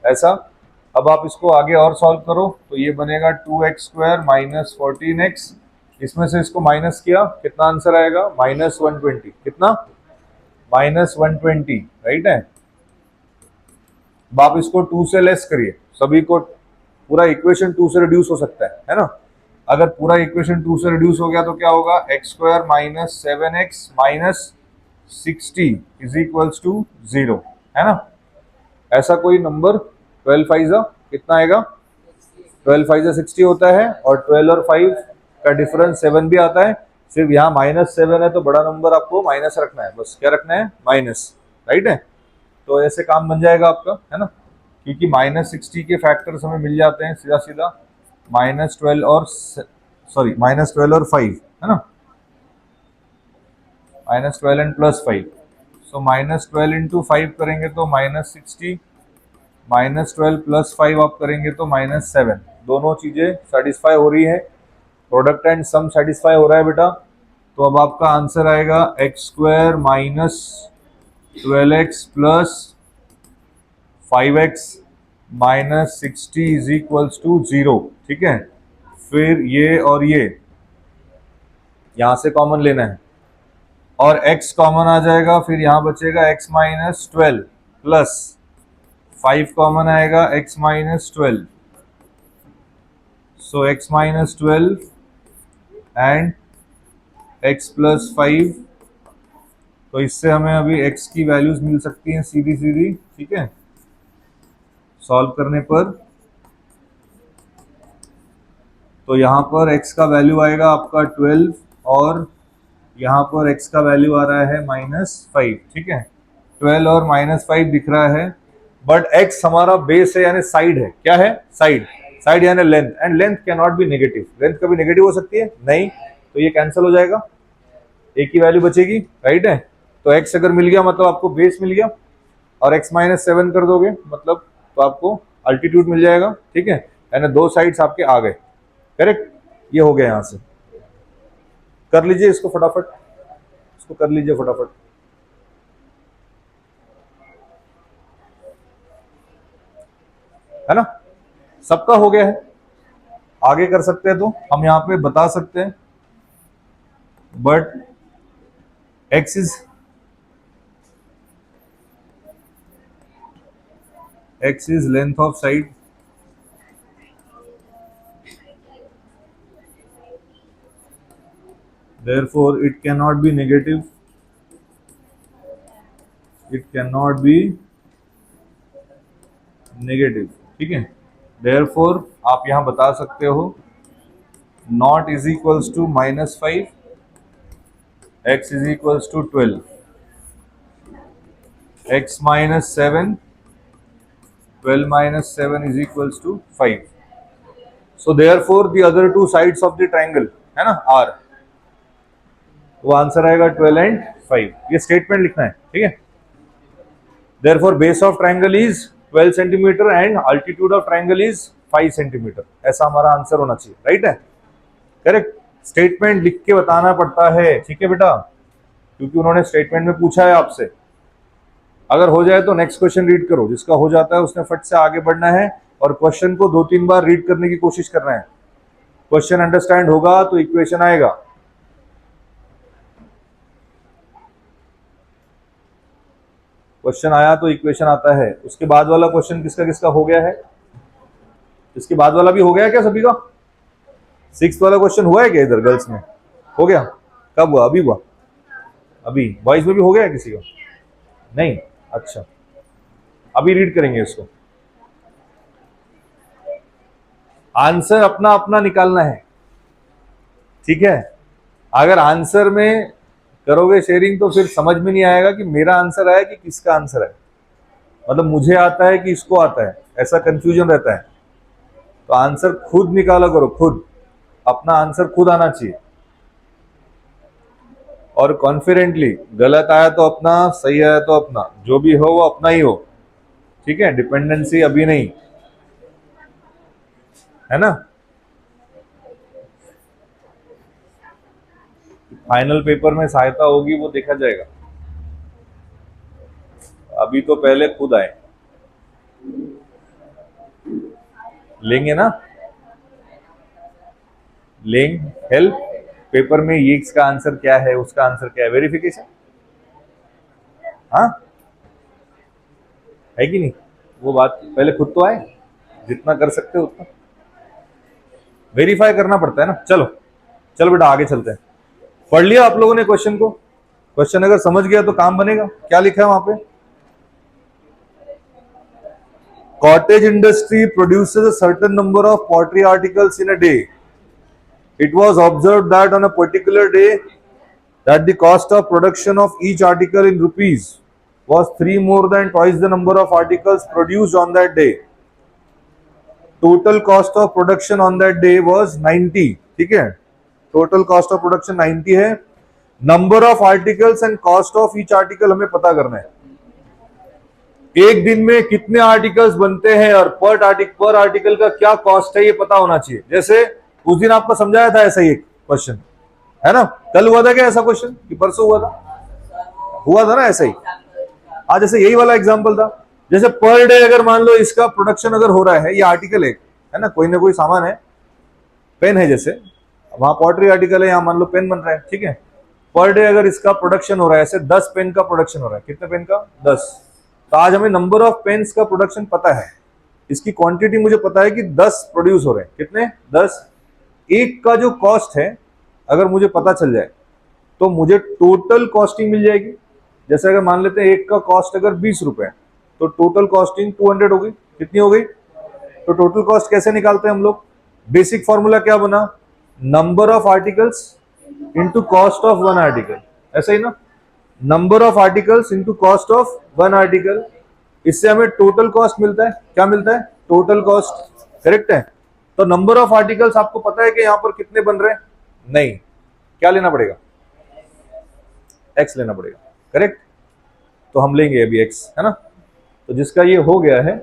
ऐसा। अब आप इसको आगे और सॉल्व करो तो ये बनेगा 2x स्क्वायर माइनस 14x, इसमें से इसको माइनस किया, कितना आंसर आएगा, माइनस 120, कितना, माइनस 120, राइट है। अब आप इसको 2 से लेस करिए, सभी को, पूरा इक्वेशन 2 से रिड्यूस हो सकता है ना। अगर पूरा इक्वेशन 2 से रिड्यूस हो गया तो क्या होगा, x square minus 7x minus 60 is equals to 0, है ना। ऐसा कोई नंबर 12 फाइजा कितना आएगा, 12 फाइजा 60 होता है, और 12 और 5 का डिफरेंस 7 भी आता है। सिर्फ यहाँ माइनस 7 है तो बड़ा नंबर आपको माइनस रखना है, बस क्या रखना है, माइनस, राइट है। तो ऐसे काम बन जाएगा आपका, है ना, क्योंकि माइनस 60 के फैक्टर्स हमें मिल जाते हैं सीधा सीधा, माइनस 12 और सॉरी माइनस 12 और 5, है ना, minus 12 and plus 5, so minus 12 into 5 करेंगे तो माइनस 60, माइनस 12 प्लस 5 आप करेंगे तो माइनस 7, दोनों चीजें सेटिस्फाई हो रही है, प्रोडक्ट एंड सम सेटिस्फाई हो रहा है बेटा। तो अब आपका आंसर आएगा x square minus 12x plus 5x minus 60 is equals to 0, ठीक है। फिर ये और ये यहां से कॉमन लेना है, और x कॉमन आ जाएगा, फिर यहां बचेगा x माइनस 12 प्लस 5 कॉमन आएगा, x minus 12, so x minus 12 and x plus 5, तो इससे हमें अभी x की वैल्यूज मिल सकती हैं सीधी सीधी, ठीक है, सॉल्व करने पर। तो यहाँ पर x का वैल्यू आएगा आपका 12, और यहाँ पर x का वैल्यू आ रहा है -5, ठीक है। 12 और -5 दिख रहा है, बट x हमारा बेस है, यानी साइड है, क्या है, साइड, साइड यानी length, and length can not be negative, length कभी नेगेटिव हो सकती है नहीं, तो ये कैंसिल हो जाएगा, एक ही वैल्यू बचेगी, राइट है। तो x अगर मिल गया मतलब आपको बेस मिल गया, और x माइनस 7 कर दोगे मतलब तो आपको अल्टीट्यूड मिल जाएगा, ठीक है, यानी दो साइड्स आपके आ गए, करेक्ट। ये हो गया, यहां से कर लीजिए इसको फटाफट, इसको कर लीजिए फटाफट, है ना, सबका हो गया है। आगे कर सकते हैं तो हम यहाँ पे बता सकते हैं, but x is length of side, therefore it cannot be negative, it cannot be negative, ठीक है। therefore आप यहां बता सकते हो not is equals to -5, x is equals to 12, x minus 7, 12 minus 7 is equals to 5, so therefore the other two sides of the triangle, है ना, are, वो आंसर आएगा 12 एंड 5, ये स्टेटमेंट लिखना है, ठीक है। therefore base of triangle is 12 centimetre and altitude of triangle is 5 centimetre, ऐसा हमारा आंसर होना चाहिए, राइट है। करेक्ट, स्टेटमेंट लिख के बताना पड़ता है, ठीक है बेटा, क्योंकि उन्होंने स्टेटमेंट में पूछा है आपसे। अगर हो जाए तो नेक्स्ट क्वेश्चन रीड करो, जिसका हो जाता है उसने फट से आगे बढ़ना है और क्वेश्चन को 2-3 बार रीड करने की कोशिश करना है। क्वेश्चन अंडरस्टैंड होगा तो इक्वेशन आएगा। क्वेश्चन आया तो इक्वेशन आता है। उसके बाद वाला क्वेश्चन किसका किसका हो गया है? इसके बाद वाला भी हो गया क्या सभी का? 6th वाला क्वेश्चन हुआ है क्या इधर गर्ल्स में? हो गया? कब हुआ? अभी हुआ? अभी बॉयज में भी हो गया है किसी का? नहीं, अच्छा, अभी रीड करेंगे इसको। आंसर अपना अपना निकालना है, ठीक है। अगर आंसर में करोगे शेयरिंग तो फिर समझ में नहीं आएगा कि मेरा आंसर आया कि किसका आंसर है, मतलब मुझे आता है कि इसको आता है, ऐसा कंफ्यूजन रहता है। तो आंसर खुद निकाला करो, खुद अपना आंसर खुद आना चाहिए, और कॉन्फिडेंटली। गलत आया तो अपना, सही आया तो अपना, जो भी हो वो अपना ही हो, ठीक है, डिपेंडेंसी अभी नहीं, है ना। फाइनल पेपर में सहायता होगी वो देखा जाएगा, अभी तो पहले खुद आए, लेंगे ना, लेंगे हेल्प। पेपर में ये इसका आंसर क्या है, उसका आंसर क्या है, वेरिफिकेशन, हाँ है कि नहीं? वो बात पहले खुद तो आए, जितना कर सकते हो उतना वेरीफाई करना पड़ता है ना। चलो चलो बेटा आगे चलते हैं। पढ़ लिया आप लोगों ने क्वेश्चन को? क्वेश्चन अगर समझ गया तो काम बनेगा। क्या लिखा है वहां पे? Cottage industry produces a certain number of pottery articles in a day. It was observed that on a particular day that the cost of production of each article in rupees was 3 more than twice the number of articles produced on that day. Total cost of production on that day was 90. ठीक है, total cost of production 90 है। Number of articles and cost of each article हमें पता करना है। एक दिन में कितने आर्टिकल्स बनते हैं और पर आर्टिकल का क्या कॉस्ट है ये पता होना चाहिए। जैसे उस दिन आपको समझाया था ऐसा ही एक क्वेश्चन, है ना? कल हुआ था क्या ऐसा क्वेश्चन कि परसों हुआ था? हुआ था ना ऐसा ही। आज जैसे यही वाला एग्जांपल था, जैसे पर डे अगर मान लो इसका प्रोडक्शन अगर हो रहा है, ये आर्टिकल है ना, कोई ना कोई सामान है, पेन है, जैसे वहां पॉटरी आर्टिकल है, यहां मान लो पेन बन रहा है, ठीक है। पर डे अगर इसका प्रोडक्शन हो रहा है, ऐसे 10 पेन का प्रोडक्शन हो रहा है, कितने पेन का? 10। तो आज हमें नंबर ऑफ पेन्स का प्रोडक्शन पता है, इसकी क्वांटिटी मुझे पता है कि 10 प्रोड्यूस हो रहे हैं। कितने? 10। एक का जो कॉस्ट है अगर मुझे पता चल जाए तो मुझे टोटल कॉस्टिंग मिल जाएगी। जैसे अगर मान लेते हैं एक का कॉस्ट अगर 20 रुपए, तो टोटल कॉस्टिंग 200 हो गई। कितनी हो गई? तो टोटल कॉस्ट कैसे निकालते हैं हम लोग? बेसिक फॉर्मूला क्या बना? Number of articles into cost of one article, ऐसा ही ना, number of articles into cost of one article. इससे हमें टोटल कॉस्ट मिलता है। क्या मिलता है? टोटल कॉस्ट, करेक्ट है। तो नंबर ऑफ आर्टिकल्स आपको पता है कि यहां पर कितने बन रहे हैं? नहीं, क्या लेना पड़ेगा? एक्स लेना पड़ेगा, करेक्ट। तो हम लेंगे अभी एक्स, है ना। तो जिसका ये हो गया है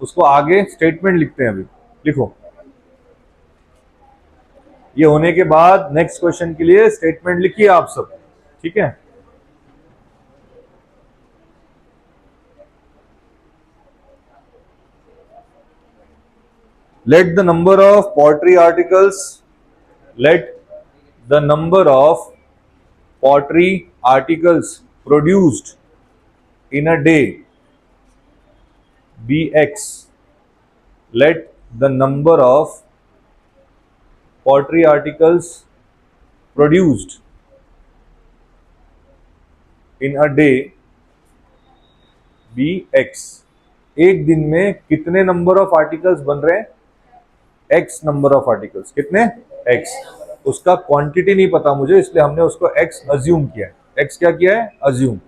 उसको आगे स्टेटमेंट लिखते हैं। अभी लिखो, ये होने के बाद नेक्स्ट क्वेश्चन के लिए स्टेटमेंट लिखिए आप सब, ठीक है। Let the number of pottery articles, let the number of pottery articles produced in a day be x. Let the number of pottery articles produced in a day be x. एक दिन में कितने number of articles बन रहे हैं? X number of articles. कितने? X. उसका quantity नहीं पता मुझे, इसलिए हमने उसको एक्स अज्यूम किया है। एक्स क्या किया है? अज्यूम।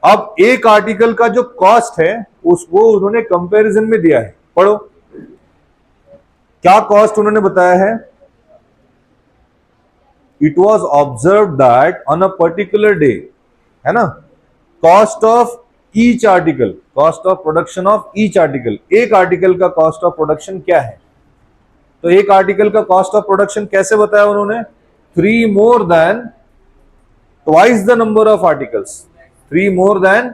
अब एक आर्टिकल का जो कॉस्ट है उसको उन्होंने कंपैरिजन में दिया है, पढ़ो क्या कॉस्ट उन्होंने बताया है। It was observe that on a particular day, है ना, cost of each article, cost of production of each article, एक आर्टिकल का कॉस्ट ऑफ प्रोडक्शन क्या है? तो एक आर्टिकल का कॉस्ट ऑफ प्रोडक्शन कैसे बताया उन्होंने? 3 more than twice the number of articles, 3 more than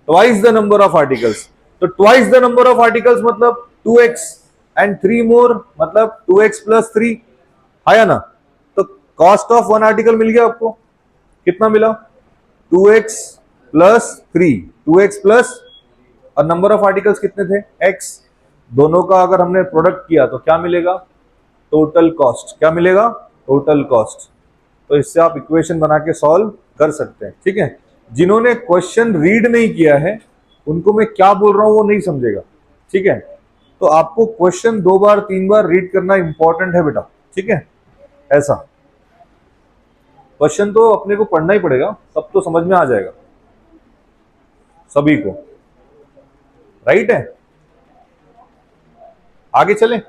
twice the number of articles. तो twice the number of articles मतलब 2x एंड 3 मोर मतलब 2x प्लस 3, आया ना? तो कॉस्ट ऑफ वन आर्टिकल मिल गया आपको, कितना मिला? 2x प्लस 3, 2x प्लस, और नंबर ऑफ आर्टिकल्स कितने थे? x। दोनों का अगर हमने प्रोडक्ट किया तो क्या मिलेगा? Total cost. क्या मिलेगा? Total cost. तो इससे आप इक्वेशन बना के सॉल्व कर सकते हैं, ठीक है। जिन्होंने क्वेश्चन रीड नहीं किया है उनको मैं क्या बोल रहा हूं वो नहीं समझेगा, ठीक है। तो आपको क्वेश्चन 2 बार 3 बार रीड करना इंपॉर्टेंट है बेटा, ठीक है। ऐसा क्वेश्चन तो अपने को पढ़ना ही पड़ेगा, तब तो समझ में आ जाएगा सभी को, राइट है। आगे चलें,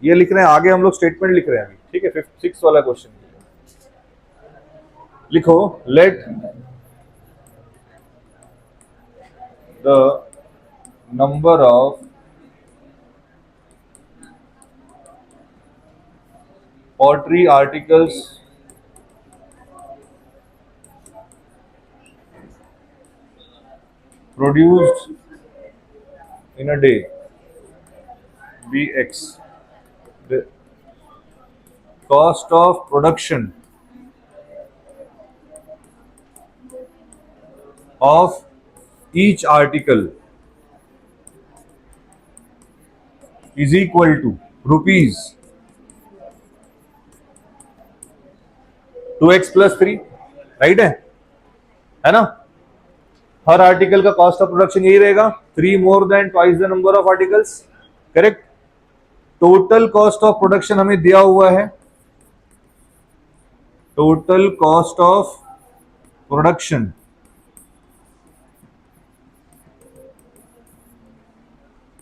ये लिख रहे हैं आगे, हम लोग स्टेटमेंट लिख रहे हैं अभी, ठीक है। 6 वाला क्वेश्चन लिखो, let the number of pottery articles produced in a day be x. The cost of production of each article is equal to rupees 2x plus 3, right है ना? हर आर्टिकल का कॉस्ट ऑफ प्रोडक्शन यही रहेगा, 3 more than twice the number of articles, correct. Total cost of production हमें दिया हुआ है, total cost of production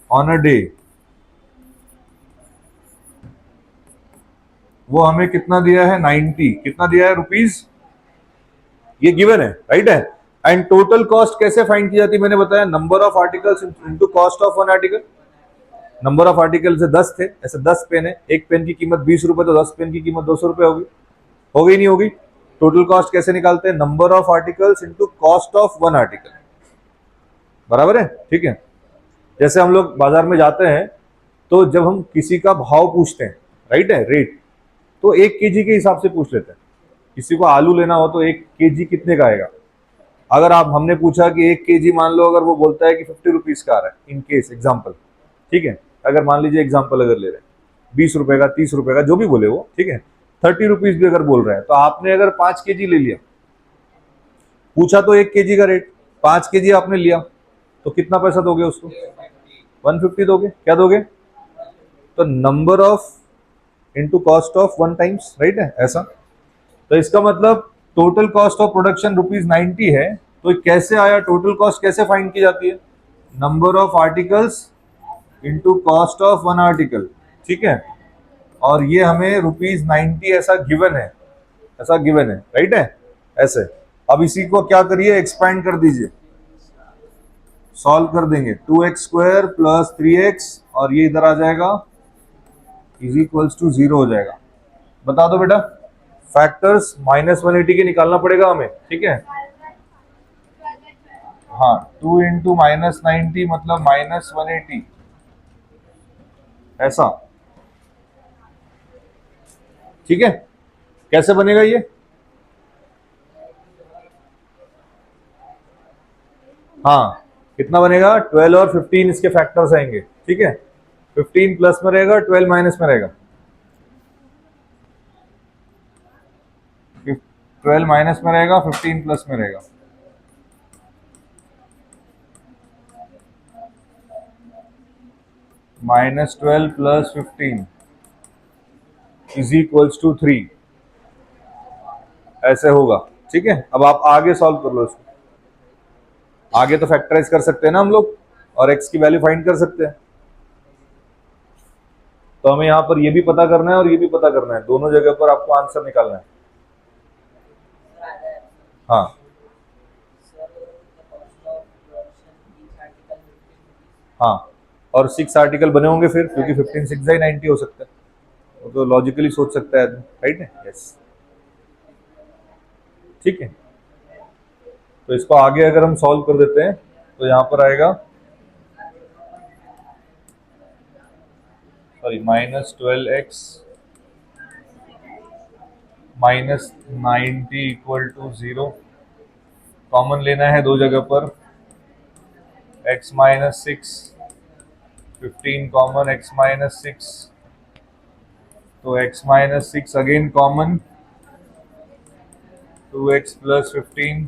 on a day, वो हमें कितना दिया है? 90। कितना दिया है? रुपीज, ये गिवन है, राइट है। एंड टोटल कॉस्ट कैसे फाइंड की जाती है? मैंने बताया number of articles into cost of one article. Number of article से 10 थे, ऐसे 10 पेन है, एक पेन की कीमत 20 रुपए, तो 10 पेन की कीमत 200 रुपए होगी, हो गई नहीं होगी? टोटल कॉस्ट कैसे निकालते हैं? Number of articles into cost of one article, बराबर है, ठीक है। जैसे हम लोग बाजार में जाते हैं तो जब हम किसी का भाव पूछते हैं, राइट है, रेट, तो 1 केजी के हिसाब से पूछ लेते हैं। किसी को आलू लेना हो तो 1 केजी कितने का आएगा? अगर आप हमने पूछा कि 1 केजी, मान लो अगर वो बोलता है कि 50 रुपीज का आ रहा है, इन केस एग्जाम्पल, ठीक है। अगर मान लीजिए एग्जाम्पल अगर ले रहे हैं 20 रुपए का, 30 रुपए का, जो भी बोले वो, ठीक है। 30 रुपीज भी अगर बोल रहे हैं तो आपने अगर 5 केजी ले लिया, पूछा तो 1 केजी का रेट, 5 केजी आपने लिया तो कितना पैसा दोगे उसको? 150 दोगे। क्या दोगे? तो number of into cost of one times, right है, ऐसा। तो इसका मतलब टोटल कॉस्ट ऑफ प्रोडक्शन ₹90 है, तो कैसे आया? टोटल कॉस्ट कैसे फाइंड की जाती है? Number of articles into cost of one article, ठीक है। और ये हमें ₹90 ऐसा गिवन है, ऐसा गिवन है, राइट है, ऐसे। अब इसी को क्या करिए? एक्सपैंड कर दीजिए, सॉल्व कर देंगे। 2x स्क्वायर प्लस 3x, और ये इधर आ जाएगा, इज इक्वल्स टू 0 हो जाएगा। बता दो बेटा, फैक्टर्स -180 के निकालना पड़ेगा हमें, ठीक है। हाँ, 2 इंटू -90 मतलब -180, ऐसा, ठीक है। कैसे बनेगा ये? हाँ, कितना बनेगा? 12 और 15 इसके फैक्टर्स आएंगे, ठीक है। 15 प्लस में रहेगा, 12 माइनस में रहेगा, 12 माइनस में रहेगा, 15 प्लस में रहेगा। -12 प्लस 15 इज इक्वल्स टू 3, ऐसे होगा, ठीक है। अब आप आगे सॉल्व कर लो इसको, आगे तो फैक्टराइज कर सकते हैं ना हम लोग, और x की वैल्यू फाइंड कर सकते हैं। तो हमें यहाँ पर ये भी पता करना है और ये भी पता करना है, दोनों जगह पर आपको आंसर निकालना है। हाँ, हाँ, और 6 आर्टिकल बने होंगे फिर, क्योंकि 15 6 90 हो सकता है। वो तो लॉजिकली सोच सकता है आदमी, राइट है? यस, ठीक है। तो इसको आगे अगर हम सॉल्व कर देते हैं तो यहाँ पर आएगा, सॉरी, -12x -90 = 0। कॉमन लेना है दो जगह पर, x - 6, 15 कॉमन, x - 6, तो x - 6 अगेन कॉमन, 2x + 15,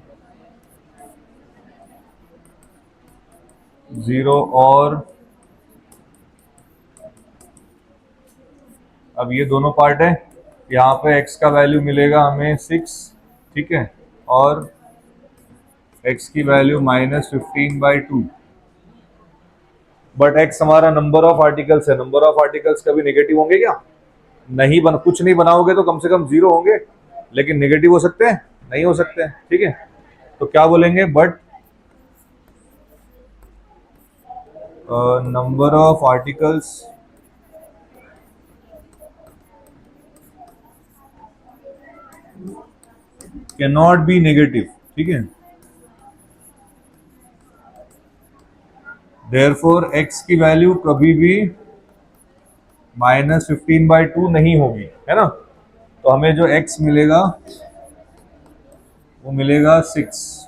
0। और अब ये दोनों पार्ट है, यहाँ पे x का वैल्यू मिलेगा हमें 6, ठीक है, और x की वैल्यू -15/2। बट x हमारा नंबर ऑफ आर्टिकल्स है, नंबर ऑफ आर्टिकल्स कभी नेगेटिव होंगे क्या? नहीं बन, कुछ नहीं बनाओगे तो कम से कम 0 होंगे, लेकिन नेगेटिव हो सकते हैं? नहीं हो सकते हैं, ठीक है। तो क्या बोलेंगे, but number of articles can not be negative, ठीक है। देयरफॉर x की वैल्यू कभी भी -15/2 नहीं होगी, है ना। तो हमें जो x मिलेगा वो मिलेगा 6।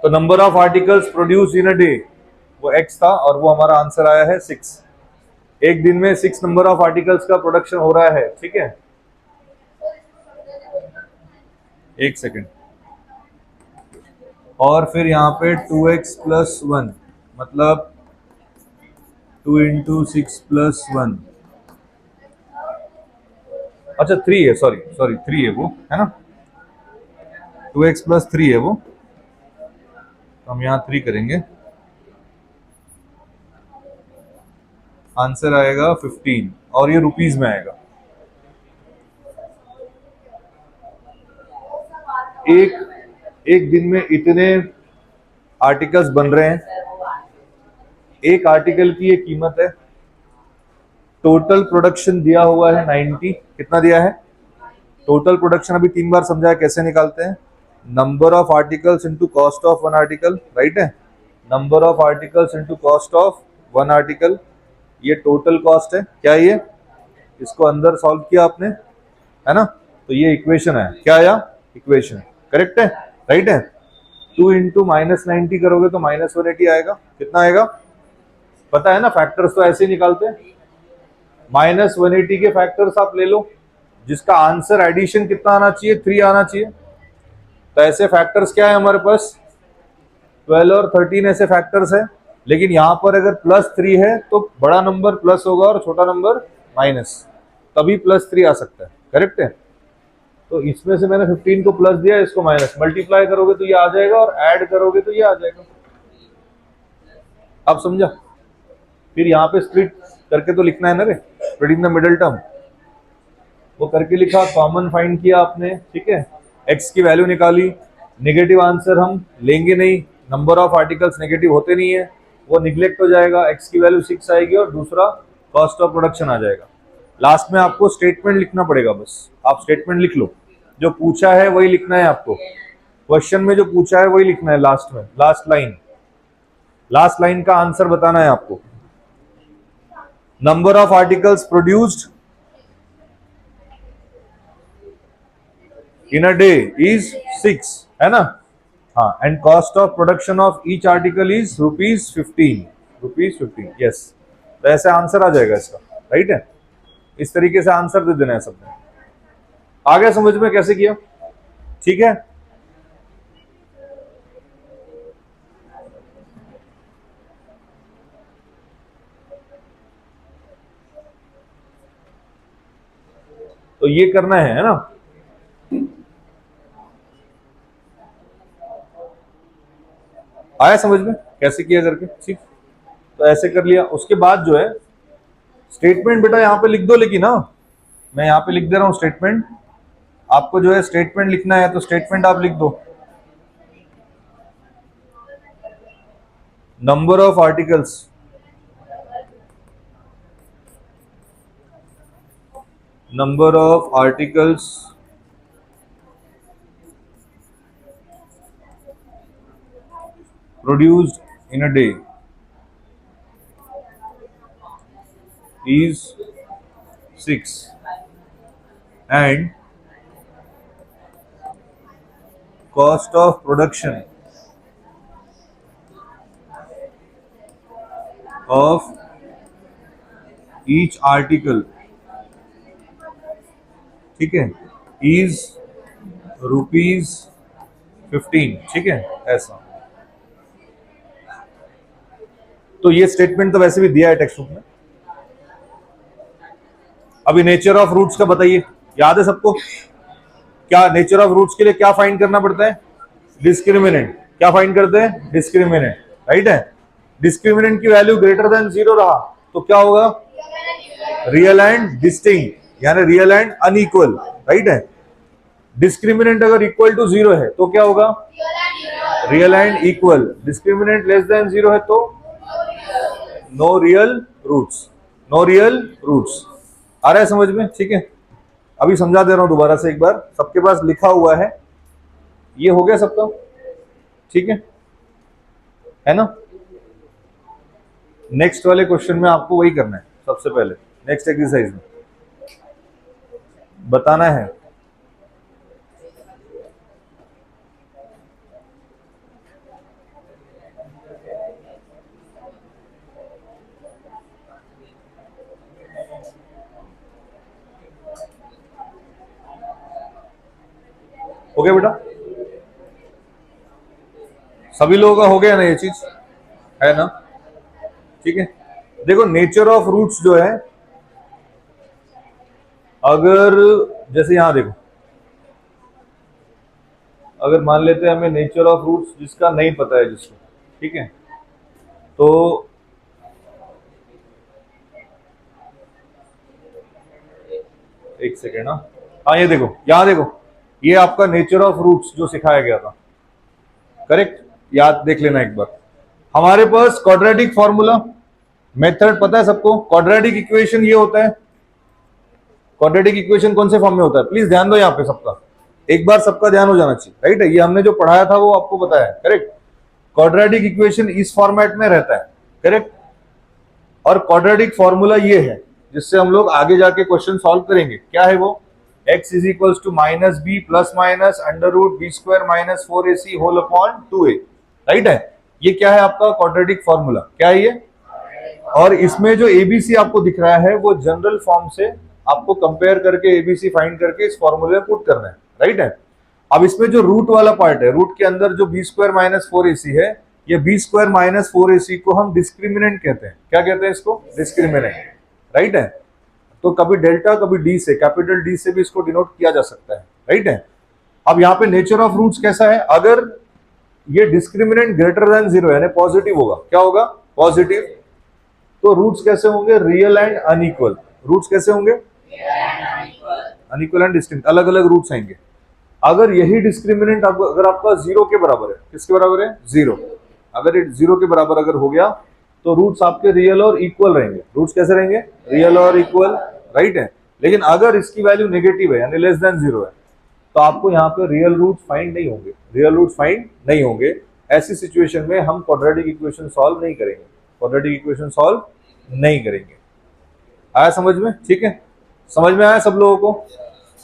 तो number of articles produce in a day वो x था, और वो हमारा आंसर आया है 6। एक दिन में 6 नंबर ऑफ आर्टिकल्स का प्रोडक्शन हो रहा है, ठीक है। एक सेकेंड। और फिर यहाँ पे 2x + 1, मतलब 2 × 6 + 1, अच्छा 3 है, सॉरी 3 है वो, है ना। 2x + 3 है वो, तो हम यहाँ 3 करेंगे, आंसर आएगा 15, और ये रुपीज में आएगा। एक दिन में इतने आर्टिकल्स बन रहे हैं, एक आर्टिकल की ये कीमत है। टोटल प्रोडक्शन दिया हुआ है 90, कितना दिया है टोटल प्रोडक्शन? अभी 3 बार समझाया कैसे निकालते हैं, number of articles into cost of one article, right है। Number of articles into cost of one article, ये टोटल कॉस्ट है। क्या ये, इसको अंदर सॉल्व किया आपने, है ना, तो ये इक्वेशन है। क्या आया, इक्वेशन, करेक्ट है, राइट है। 2 × -90 करोगे तो -180 आएगा। कितना आएगा पता है ना, फैक्टर्स तो ऐसे ही निकालते हैं। -180 के फैक्टर्स आप ले लो, जिसका आंसर एडिशन कितना आना चाहिए, 3 आना चाहिए। तो ऐसे फैक्टर्स क्या है हमारे पास, 12 और 13 ऐसे फैक्टर्स है। लेकिन यहाँ पर अगर +3 है तो बड़ा नंबर प्लस होगा और छोटा नंबर माइनस, तभी +3 आ सकता है, करेक्ट है। तो इसमें से मैंने 15 को प्लस दिया, इसको माइनस, मल्टीप्लाई करोगे तो ये आ जाएगा और ऐड करोगे तो ये आ जाएगा। आप समझा। फिर यहाँ पे स्प्लिट करके तो लिखना है ना रे, split in the middle term, वो करके लिखा, कॉमन फाइंड किया आपने, ठीक है, x की वैल्यू निकाली। नेगेटिव आंसर हम लेंगे नहीं, नंबर ऑफ आर्टिकल्स नेगेटिव होते नहीं है, वो निग्लेक्ट हो जाएगा, x की वैल्यू 6 आएगी और दूसरा कॉस्ट ऑफ प्रोडक्शन आ जाएगा। लास्ट में आपको स्टेटमेंट लिखना पड़ेगा, बस आप स्टेटमेंट लिख लो, जो पूछा है वही लिखना है आपको, क्वेश्चन में जो पूछा है वही लिखना है लास्ट में, लास्ट लाइन का आंसर बताना है आपको। Number of articles produced in a day is 6, है ना। हाँ, and cost of production of each article is ₹15, yes. तो ऐसे आंसर आ जाएगा इसका, राइट है। इस तरीके से आंसर दे देना है सबने। आ गया समझ में कैसे किया, ठीक है। तो ये करना है ना। आया समझ में कैसे किया करके, ठीक। तो ऐसे कर लिया, उसके बाद जो है स्टेटमेंट बेटा यहाँ पे लिख दो, लेकिन हाँ मैं यहाँ पे लिख दे रहा हूँ स्टेटमेंट, आपको जो है स्टेटमेंट लिखना है तो स्टेटमेंट आप लिख दो। Number of articles number of articles produced in a day is 6 and cost of production of each article, ठीक है, is ₹15, ठीक है, ऐसा। तो ये स्टेटमेंट तो वैसे भी दिया है टेक्स्ट बुक में। अभी नेचर ऑफ रूट्स का बताइए, याद है सबको? क्या नेचर ऑफ रूट्स के लिए क्या फाइंड करना पड़ता है? डिस्क्रिमिनेंट। क्या फाइंड करते हैं? डिस्क्रिमिनेंट, राइट है। डिस्क्रिमिनेंट की वैल्यू ग्रेटर देन 0 रहा तो क्या होगा? रियल एंड डिस्टिंक्ट, यानी रियल एंड अनइक्वल, राइट है। डिस्क्रिमिनेंट अगर इक्वल टू 0 है तो क्या होगा? Real and equal. Discriminant less than 0 है तो no real roots, no real roots. आ रहा है समझ में? ठीक है, अभी समझा दे रहा हूं दोबारा से एक बार, सबके पास लिखा हुआ है, ये हो गया सबका, ठीक है ना? नेक्स्ट वाले क्वेश्चन में आपको वही करना है सबसे पहले, नेक्स्ट एक्सरसाइज में बताना है। हो गया बेटा? सभी लोगों का हो गया ना ये चीज, है ना? ठीक है, देखो नेचर ऑफ रूट्स जो है, अगर जैसे यहां देखो, अगर मान लेते हैं हमें नेचर ऑफ रूट्स जिसका नहीं पता है जिसको, ठीक है, तो एक सेकेंड, हाँ ये देखो, यहां देखो, ये आपका नेचर ऑफ रूट्स जो सिखाया गया था, करेक्ट? याद देख लेना एक बार। हमारे पास क्वाड्रेटिक फॉर्मूला मेथड पता है सबको? क्वाड्रेटिक इक्वेशन ये होता है। क्वाड्रेटिक इक्वेशन कौन से फॉर्म में होता है? प्लीज ध्यान दो यहाँ पे सबका, एक बार सबका ध्यान हो जाना चाहिए, राइट है? ये हमने जो पढ़ाया था वो आपको पता है, करेक्ट? क्वाड्रेटिक इक्वेशन इस फॉर्मेट में रहता है, करेक्ट? और क्वाड्रेटिक फॉर्मूला ये है जिससे हम लोग आगे जाके क्वेश्चन सॉल्व करेंगे। क्या है वो? x is equals to minus b plus minus under root b square minus 4ac whole upon 2a, right है? ये क्या है आपका क्वाड्रेटिक फॉर्मूला? क्या है ये? और इसमें जो एबीसी आपको दिख रहा है वो जनरल फॉर्म से आपको कंपेयर करके एबीसी फाइंड करके इस फॉर्मूले में पुट करना है, राइट है? अब इसमें जो रूट वाला पार्ट है, रूट के अंदर जो बी स्क्वायर माइनस 4ac है, ये बी स्क्वायर माइनस 4ac को हम डिस्क्रिमिनेंट कहते हैं। क्या कहते हैं इसको? डिस्क्रिमिनेंट, राइट है? तो कभी डेल्टा कभी डी से, कैपिटल डी से भी इसको डिनोट किया जा सकता है, राइट है? अब यहाँ पे नेचर ऑफ रूट्स कैसा है? अगर ये डिस्क्रिमिनेंट ग्रेटर देन 0 यानी पॉजिटिव होगा, क्या होगा? पॉजिटिव, तो रूट्स कैसे होंगे? Real and unequal. रूट्स कैसे होंगे? अनइक्वल एंड डिस्टिंक्ट, अलग अलग रूट्स आएंगे। अगर यही डिस्क्रिमिनेंट अगर आपका 0 के बराबर है, किसके बराबर है? 0, अगर ये 0 के बराबर अगर हो गया तो रूट्स आपके रियल और इक्वल रहेंगे। रूट्स कैसे रहेंगे? रियल और इक्वल, राइट है? लेकिन अगर इसकी वैल्यू नेगेटिव है यानी लेस देन 0 है तो आपको यहाँ पे रियल रूट्स फाइंड नहीं होंगे, रियल रूट्स फाइंड नहीं होंगे। ऐसी सिचुएशन में हम क्वाड्रेटिक इक्वेशन सॉल्व नहीं करेंगे, क्वाड्रेटिक इक्वेशन सॉल्व नहीं करेंगे। आया समझ में? ठीक है, समझ में आया सब लोगों को?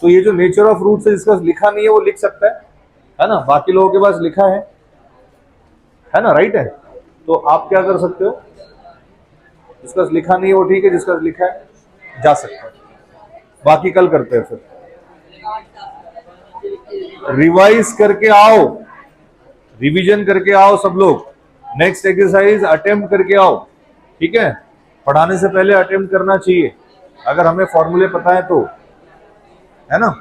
तो ये जो नेचर ऑफ रूट्स है, जिसका लिखा नहीं है वो लिख सकता है ना? बाकी लोगों के पास लिखा है ना, राइट है? तो आप क्या कर सकते हो, जिसका लिखा नहीं है वो ठीक है, जिसका लिखा है जा सकता है। बाकी कल करते हैं, फिर रिवाइज करके आओ, रिवीजन करके आओ सब लोग, नेक्स्ट एक्सरसाइज अटेम्प्ट करके आओ, ठीक है? पढ़ाने से पहले अटेम्प्ट करना चाहिए, अगर हमें फॉर्मूले पता है तो, है ना?